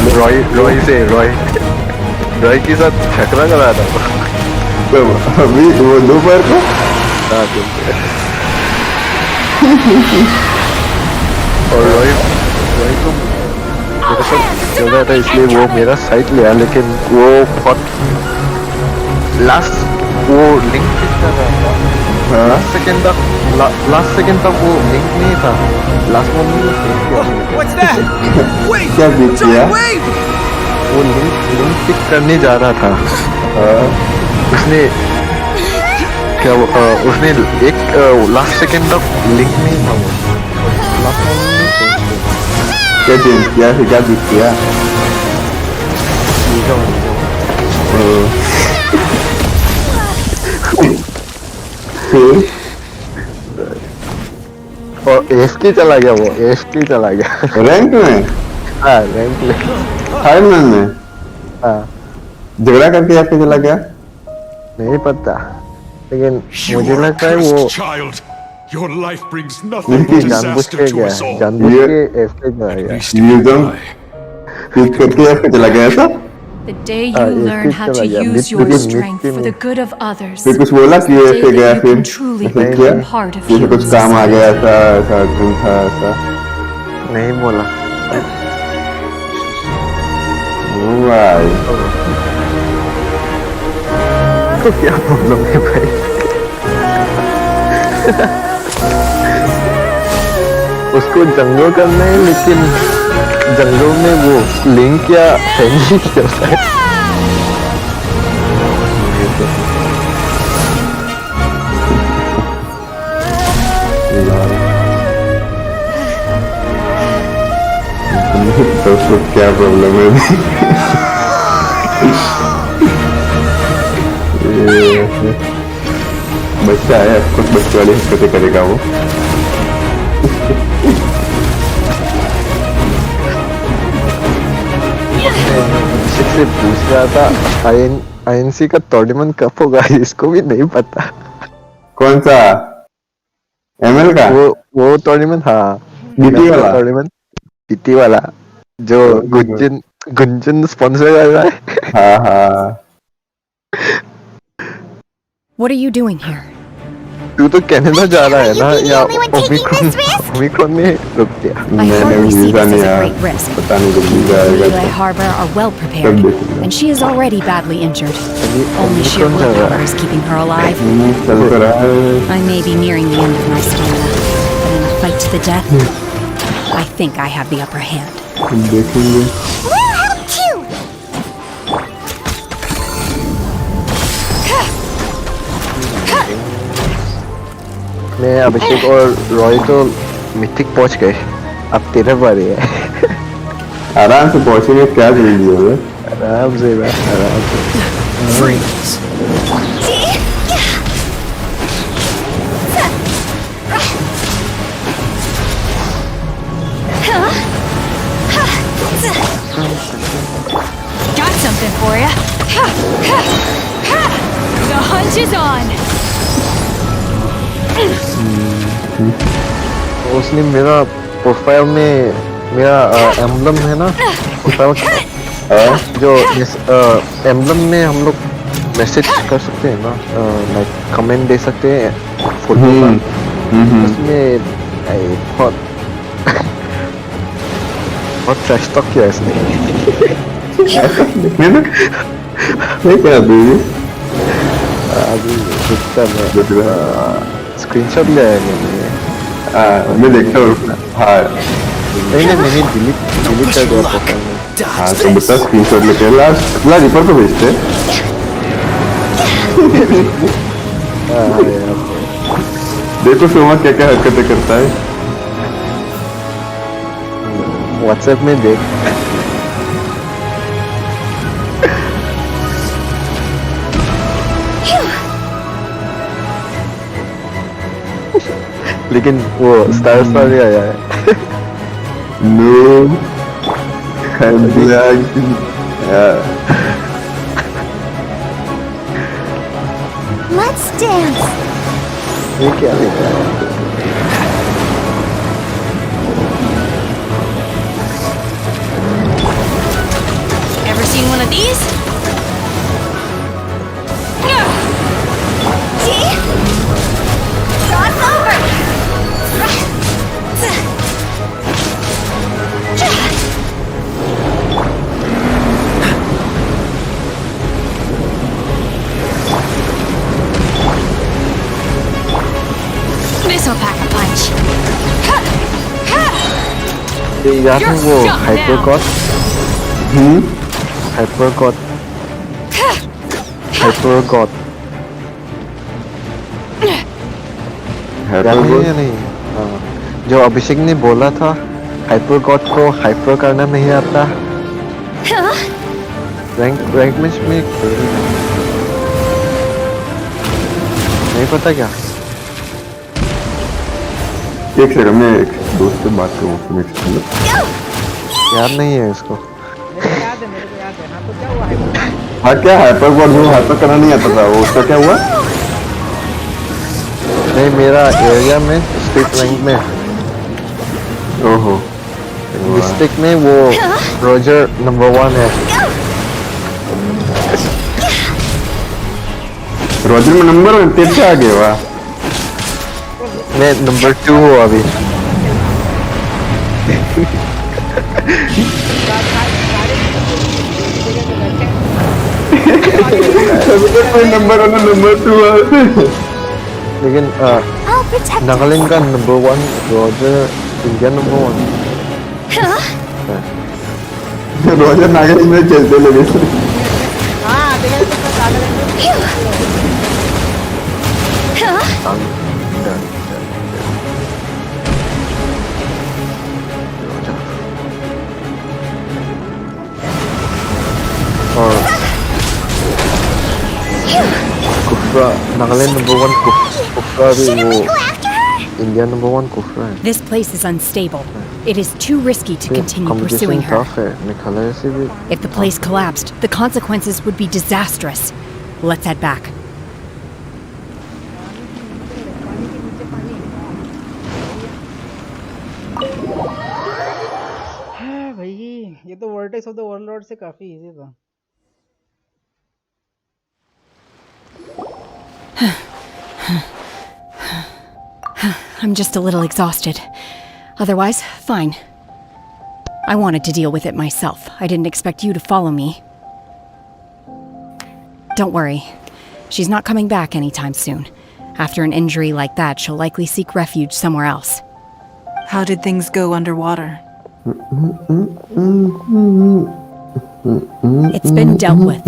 रॉय के साथ झगड़ा करा था अभी वो दोपहर को। और रॉय को मेरे साथ चल रहा था, इसलिए वो मेरा साइड लिया, लेकिन वो बहुत लास्ट वो लिंक कर रहा था। लास्ट सेकंड तक वो लिंक नहीं था, लास्ट मोमेंट में क्या बीत किया? वो लिंक पिक करने जा रहा था। उसने क्या उसने एक लास्ट सेकंड तक लिंक नहीं था, वो लास्ट मोमेंट में क्या चेंज किया, फिर क्या बीत किया? और एफके चला गया, वो एफके चला गया रैंक में। हाँ रैंक में, फाइनल में। हाँ झगड़ा करके आपके चला गया? नहीं पता, लेकिन मुझे लगता है वो Your life brings nothing जानबूझ but के disaster गया, to us all. जानबूझ के एफके चला गया। करके आपके चला गया था? The day you learn how to use your strength for the good of others, फिर कुछ बोला कि ऐसे गया, फिर truly ऐसे किया, become part of फिर कुछ काम आ गया, ऐसा ऐसा था ऐसा नहीं बोला। तो क्या प्रॉब्लम है भाई? उसको जंगल करना है, लेकिन जंगल में वो लिंक या नहीं करता है। तो उसको क्या प्रॉब्लम है? बच्चा है, कुछ बच्चे वाली हरकतें करेगा वो। से पूछ रहा था आईएनसी का टूर्नामेंट कब होगा, इसको भी नहीं पता। कौन सा एमएल का? वो टूर्नामेंट, हाँ बीटी वाला टूर्नामेंट, बीटी वाला जो गुंजन स्पॉन्सर कर रहा है। हाँ हाँ। What are you doing here? तू तो कनाडा जा रहा है ना, या ओमिक्रॉन ने रुक दिया? I hardly see this as a great risk. पता नहीं कब जाएगा। Liyue Harbor are well prepared, and she is already badly injured. Only sheer willpower is keeping her alive. I may be nearing the end of my stamina, but in a fight to the death, I think I have the upper hand. देखेंगे। मैं अभिषेक और रॉय तो mythic पहुंच गए। अब तेरे बारी है। आराम से पहुंचेंगे, क्या जल्दी होगा? आराम से बस, आराम से। Freeze. Got something for ya. The hunt is on. उसने मेरा प्रोफाइल में मेरा एम्बलम है ना, प्रोफाइल जो एम्बलम में हम लोग मैसेज कर सकते हैं ना, लाइक कमेंट दे सकते हैं फोटो का, उसमें बहुत बहुत ट्रैश टॉक किया इसने। नहीं क्या अभी दिखता है, स्क्रीनशॉट लिया है मैंने। मैं देखता हूँ। हाँ नहीं मैंने डिलीट कर दिया प्रोफाइल में। हाँ तो बता स्क्रीनशॉट लेके ला रिपर को भेजते। देखो सोमा क्या क्या हरकतें करता है। व्हाट्सएप में देख। लेकिन वो स्टार भी आया है। No Let's dance. ये क्या लिखा है? Ever seen one of these? See? Shot's over. This'll pack a punch. ये याद है वो हाइपर गॉड? हाइपर गॉड याद है या नहीं? हाँ, जो अभिषेक ने बोला था हाइपर गॉड को हाइपर करना नहीं आता। रैंक मैच में नहीं पता क्या? एक सेकंड में एक दोस्त से बात करूँ। याद नहीं है इसको। हाँ क्या हाइपर गॉड वो हाइपर करना नहीं आता था, वो उसका क्या हुआ? नहीं मेरा एरिया में स्टेट रैंक में, ओहो डिस्ट्रिक्ट में वो रोजर नंबर 1 है। रोजर में नंबर 1 तेरे से आगे हुआ। मैं नंबर 2 हूँ अभी। नंबर 1 नंबर 2 लेकिन नागालैंड का number 1 Roger, India number 1। Roger Nagaland में चलते लगे। और कुफ्रा नागालैंड नंबर 1 कुफ्रा भी वो इंडिया नंबर 1 कुफ्रा है। This place is unstable. It is too risky to continue pursuing her. Tough है, मेघालय से भी। If the place collapsed, the consequences would be disastrous. Let's head back. भाई ये तो वर्टेक्स ऑफ द ओवरलॉर्ड से काफी easy था। I'm just a little exhausted. Otherwise, fine. I wanted to deal with it myself. I didn't expect you to follow me. Don't worry. She's not coming back anytime soon. After an injury like that, she'll likely seek refuge somewhere else. How did things go underwater? It's been dealt with.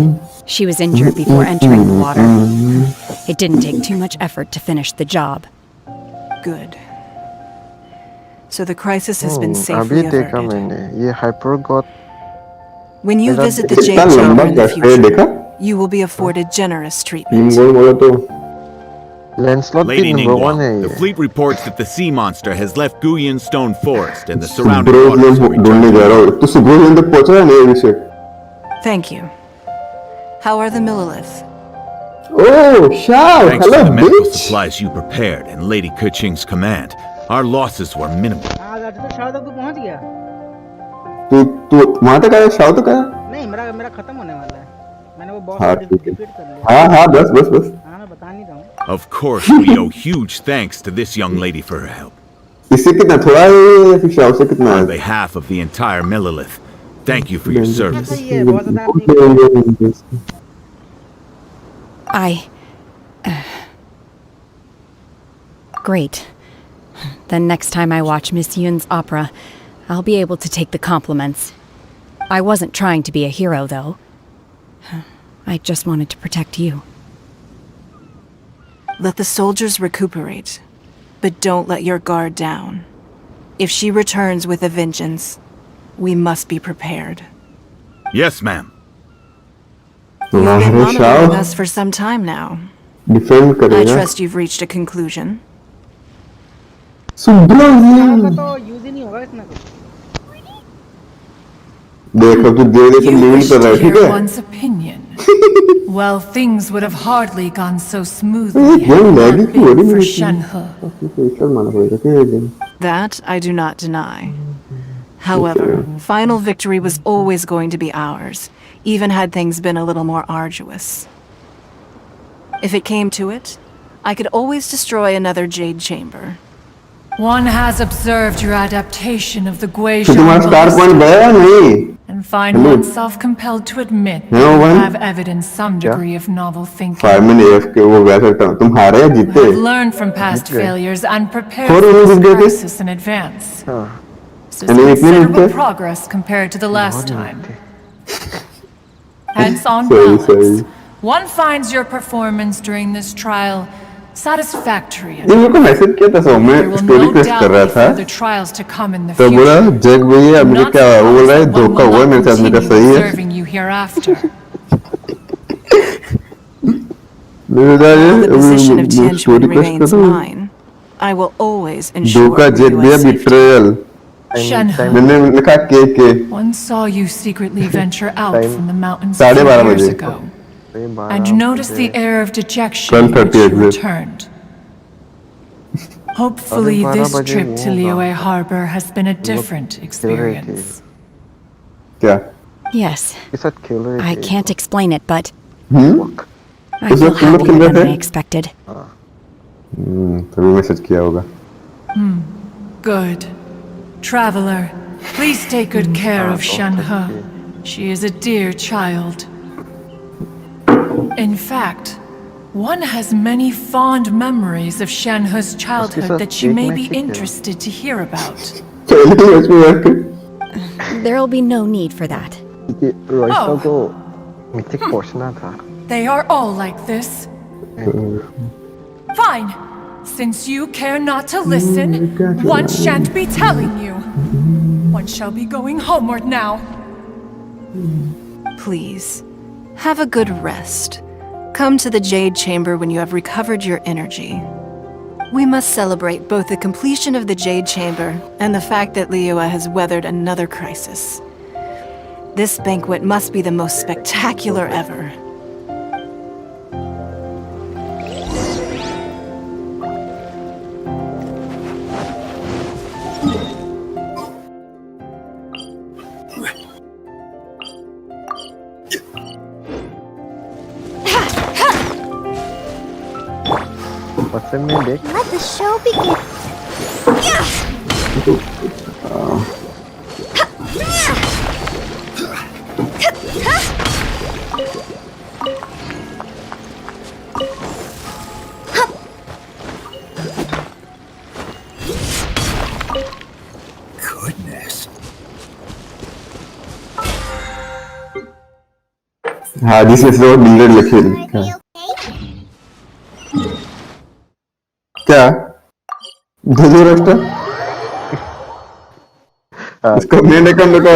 She was injured before entering the water. It didn't take too much effort to finish the job. Good. so the crisis has been अभी safely देखा averted. मैंने ये hyper God When you मेरा visit the इतना Jade Chamber लंबा in the cafe देखा future, you will be afforded generous team treatment. गोल बोला तो लैंडस्लॉट भी Lady नंबर 1 Ningguang, है the ये fleet reports that the sea monster has left Guyan Stone Forest and the surrounding सुब्रोज waters में have returned. ढूंढने जा रहा हूँ तो सुब्रोज में तक पहुंचा नहीं अभी से Thank you. How are the Millilith? Oh, Shao! Thanks Hello, to the medical bitch! supplies you prepared and Lady Kuching's command, our losses were minimal. आज आज तो शायद तक तू पहुंच गया तू वहां तक आया शाओ तक आया नहीं मेरा मेरा खत्म होने वाला है मैंने वो बॉस हाँ को ठीक है डिफीट कर लिया हाँ हाँ बस बस बस हाँ मैं बता नहीं रहा हूँ Of course, we owe huge thanks to this young lady for her help. इससे कितना थोड़ा है या फिर शाओ से कितना On है behalf of the entire Millilith, thank you for your service. सही है बहुत ज्यादा आपने Great. Then next time I watch Miss Yun's opera, I'll be able to take the compliments. I wasn't trying to be a hero, though. I just wanted to protect you. Let the soldiers recuperate, but don't let your guard down. If she returns with a vengeance, we must be prepared. Yes, ma'am. You've been हमारे monitoring Shao us for some time now. Defend I करेगा trust you've reached a conclusion. सुब्रोज का तो use ही नहीं होगा इतना कुछ देख अब तू धीरे धीरे You लीवल wish कर रहा to है ठीक hear है one's opinion. Well, things would have hardly gone so ये smoothly had game it laggy not क्यों हो रही been for मेरी Shenhe. फेशियल मारना पड़ेगा ठीक है game That I do not deny. However, final victory was always going to be ours, even had things been a little more arduous. If it came to it, I could always destroy another Jade Chamber. One has observed your adaptation of the तो Guizhou तुम्हारा star point ballistic गया नहीं and find Hello. oneself compelled to admit Hello, that you one. have evidenced some degree of novel thinking. 5 में AF के वो वैसे तुम हारे या जीते You have learned from past जीत गए। failures and prepared और for उन्हें this जीत गए थे? crisis in advance. हाँ This is And if you considerable did- progress compared to the last time. Hence, on Sorry, balance, one finds your performance during this trial satisfactory ये मेरे को enough. Message किया था सो मैं There will story no test doubt कर रहा be था further trials to come in the तो बोला future. जग भैया I'm मुझे not क्या वो बोल रहा है surprised that one धोखा will हुआ not मेरे साथ मेरा continue सही है observing you hereafter. मेरे While the position of story Tianquan test remains कर रहा हूँ mine, I will always ensure धोखा जेट Liyue's भैया safety. बिट्रेयल Shenhe, मैंने लिखा के one saw you secretly venture out Time. from the mountains a 12:30 few years बजे। ago, भाई and 12 noticed the बजे air of dejection 12:30 with which you exit. returned. Hopefully, अरे 12 this बजे trip नहीं to होगा। Liyue Harbor has been a लोग different खेल रहे थे experience. क्या Yes, के साथ खेल रहे I थे can't explain it, but Fuck. I उसमें feel तुम लोग happier खेल रहे than I थे? expected. तभी मैसेज किया होगा Good. Traveler, please take good care of Shenhe. She is a dear child. In fact, one has many fond memories of Shenhe's childhood that she may be interested to hear about. चलिए उसमें बैठ के There'll be no need for that. ये रॉयस्टा Oh. को mythic पहुंचना था They are all like this. Fine. Since you care not to listen, one shan't be telling you. One shall be going homeward now. Please, have a good rest. Come to the Jade Chamber when you have recovered your energy. We must celebrate both the completion of the Jade Chamber and the fact that Liyue has weathered another crisis. This banquet must be the most spectacular ever. बच्चे में देख Let the show begin. Goodness. हाँ this is not needed लिखिन क्या धोनी रखता इसको main account का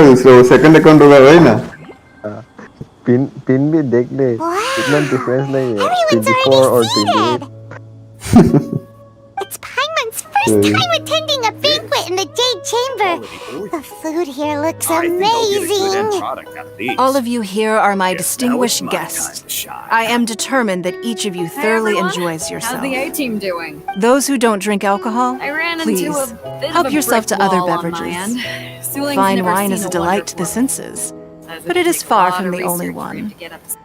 second account होगा वही ना पिन भी देख ले इतना डिफरेंस नहीं है 24 और 28 It's Paimon's first time attending a banquet in the Jade Chamber. The food here looks amazing. All of you here are my distinguished guests. I am determined that each of you thoroughly enjoys yourself. How's the A-team doing? Those who don't drink alcohol, I ran please into a bit help of a yourself brick to other wall on my beverages. end. Suling's Fine never wine seen is a a delight to the wonderful- senses, As but it it is takes a far lot from of the only research for you one. to get up to-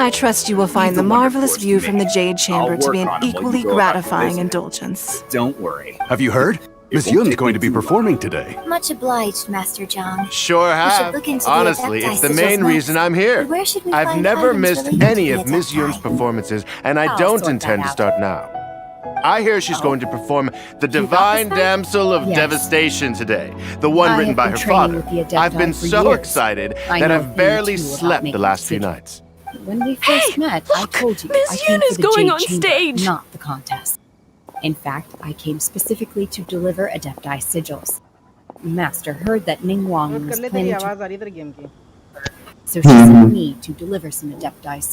I trust you will find the marvelous view from the Jade Chamber to be an equally gratifying indulgence. Don't worry. Have you heard? Miss Yun's going to be performing today. Much obliged, Master Zhang. Sure We should have. look into the Honestly, adepti it's the sigils main next. reason I'm here. But where should we I've find never items missed related to any the of Miss adepti? Yun's performances, and I I'll don't sort intend that to out. start now. I hear she's going to perform the Divine Damsel of Yes. Devastation today, the one I written have by been her training father. with the adepti I've been for so years. excited I that know a I've thing or barely two about slept the making last few sigils. nights. When we first met, I told you Miss I Yun came is for the going Jade on Chamber, stage. not the contest. In fact, I came specifically to deliver adepti sigils. Master heard that Ning Wang कर was ले तेरी planning to, आवाज आ रही है तेरे game की so she sent me to deliver some adepti.《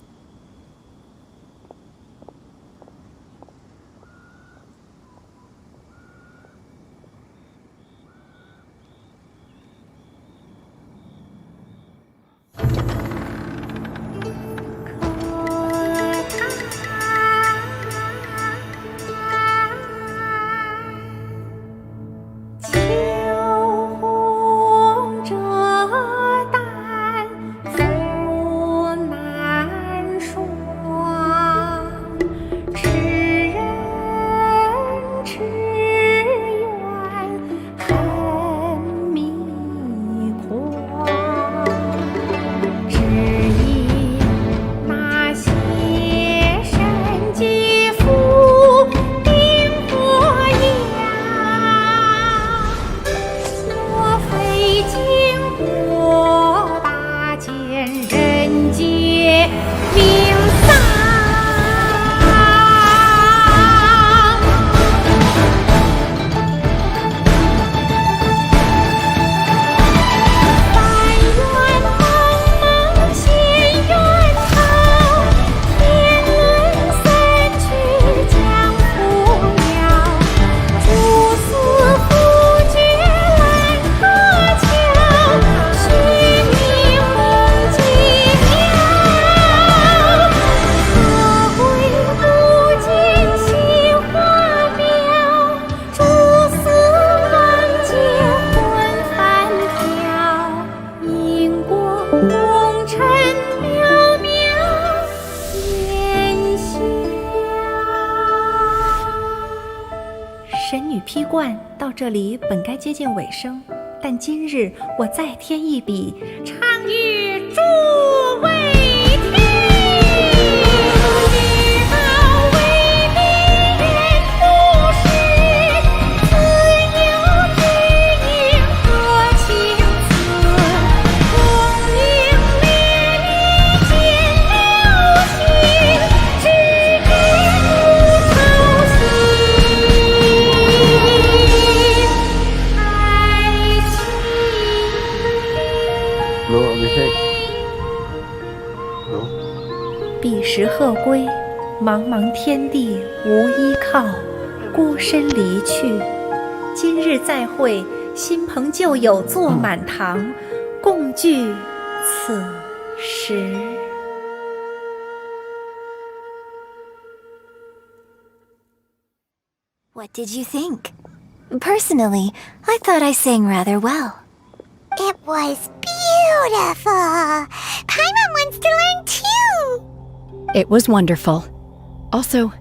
批冠》到这里本该接近尾声，但今日我再添一笔，唱与诸位听。欲报为敌人不识，自有知音何情字？功名烈烈见了心，只知不操心。彼时鹤归，茫茫天地无依靠，孤身离去。今日再会，新朋旧友坐满堂，共聚此时。What did you think? Personally, I thought I sang rather well. It was beautiful. Paimon wants to learn too. It was wonderful. Also,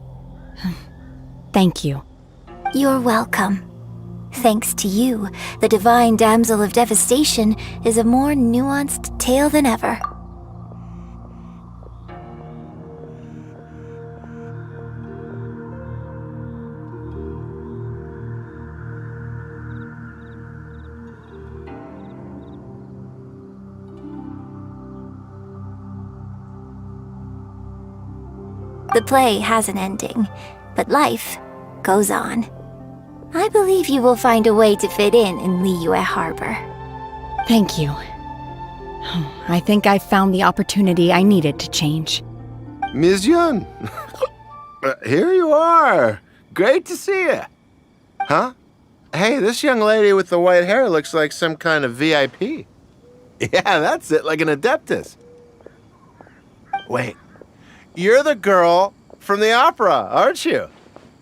thank you. You're welcome. Thanks to you, the Divine Damsel of Devastation is a more nuanced tale than ever. The play has an ending, but life goes on. I believe you will find a way to fit in Liyue Harbor. Thank you. I think I found the opportunity I needed to change. Ms. Yun, here you are. Great to see you. Huh? Hey, this young lady with the white hair looks like some kind of VIP. Yeah, that's it, like an Adeptus. Wait, you're the girl from the opera, aren't you?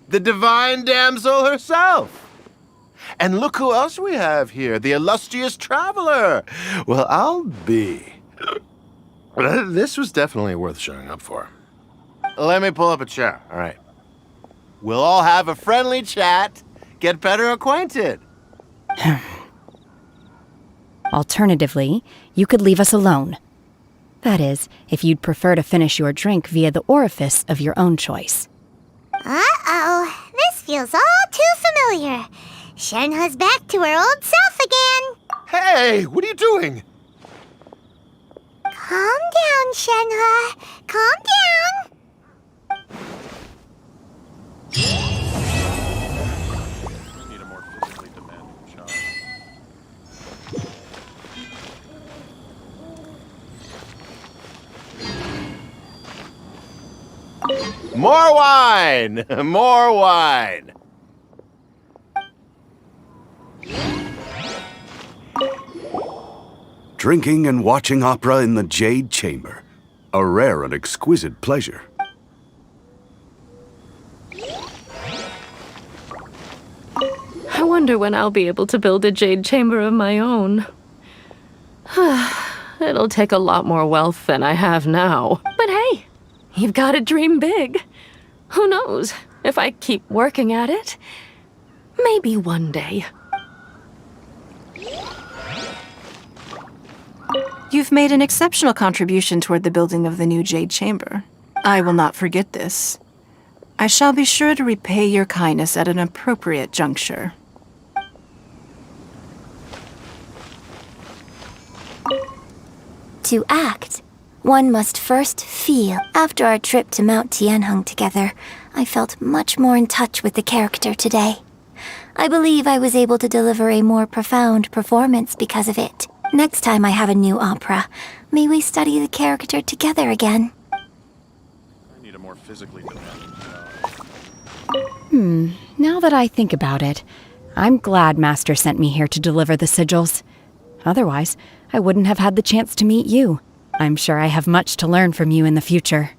The divine damsel herself. And look who else we have here, the illustrious traveler. Well, I'll be. This was definitely worth showing up for. Let me pull up a chair, all right? We'll all have a friendly chat, get better acquainted. Alternatively, you could leave us alone. That is, if you'd prefer to finish your drink via the orifice of your own choice. Uh-oh, this feels all too familiar. Shenhe's back to her old self again. Hey, what are you doing? Calm down, Shenhe. Calm down. More wine! More wine! Drinking and watching opera in the Jade Chamber. A rare and exquisite pleasure. I wonder when I'll be able to build a Jade Chamber of my own. It'll take a lot more wealth than I have now. But hey, you've got to dream big. Who knows? If I keep working at it, maybe one day. You've made an exceptional contribution toward the building of the new Jade Chamber. I will not forget this. I shall be sure to repay your kindness at an appropriate juncture. To act, one must first feel. After our trip to Mount Tianheng together, I felt much more in touch with the character today. I believe I was able to deliver a more profound performance because of it. Next time I have a new opera, may we study the character together again. I need a more physically demanding job. Now that I think about it, I'm glad Master sent me here to deliver the sigils. Otherwise, I wouldn't have had the chance to meet you. I'm sure I have much to learn from you in the future.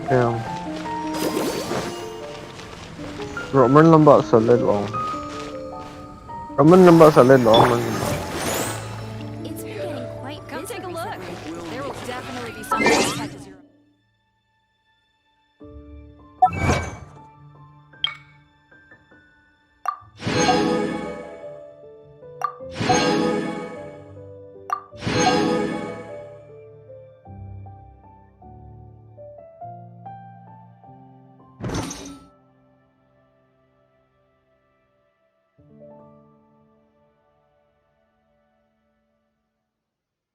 Damn. Roman nampak solid long. Roman nampak solid long. It's getting quite Come take a look. There will definitely be something to catch your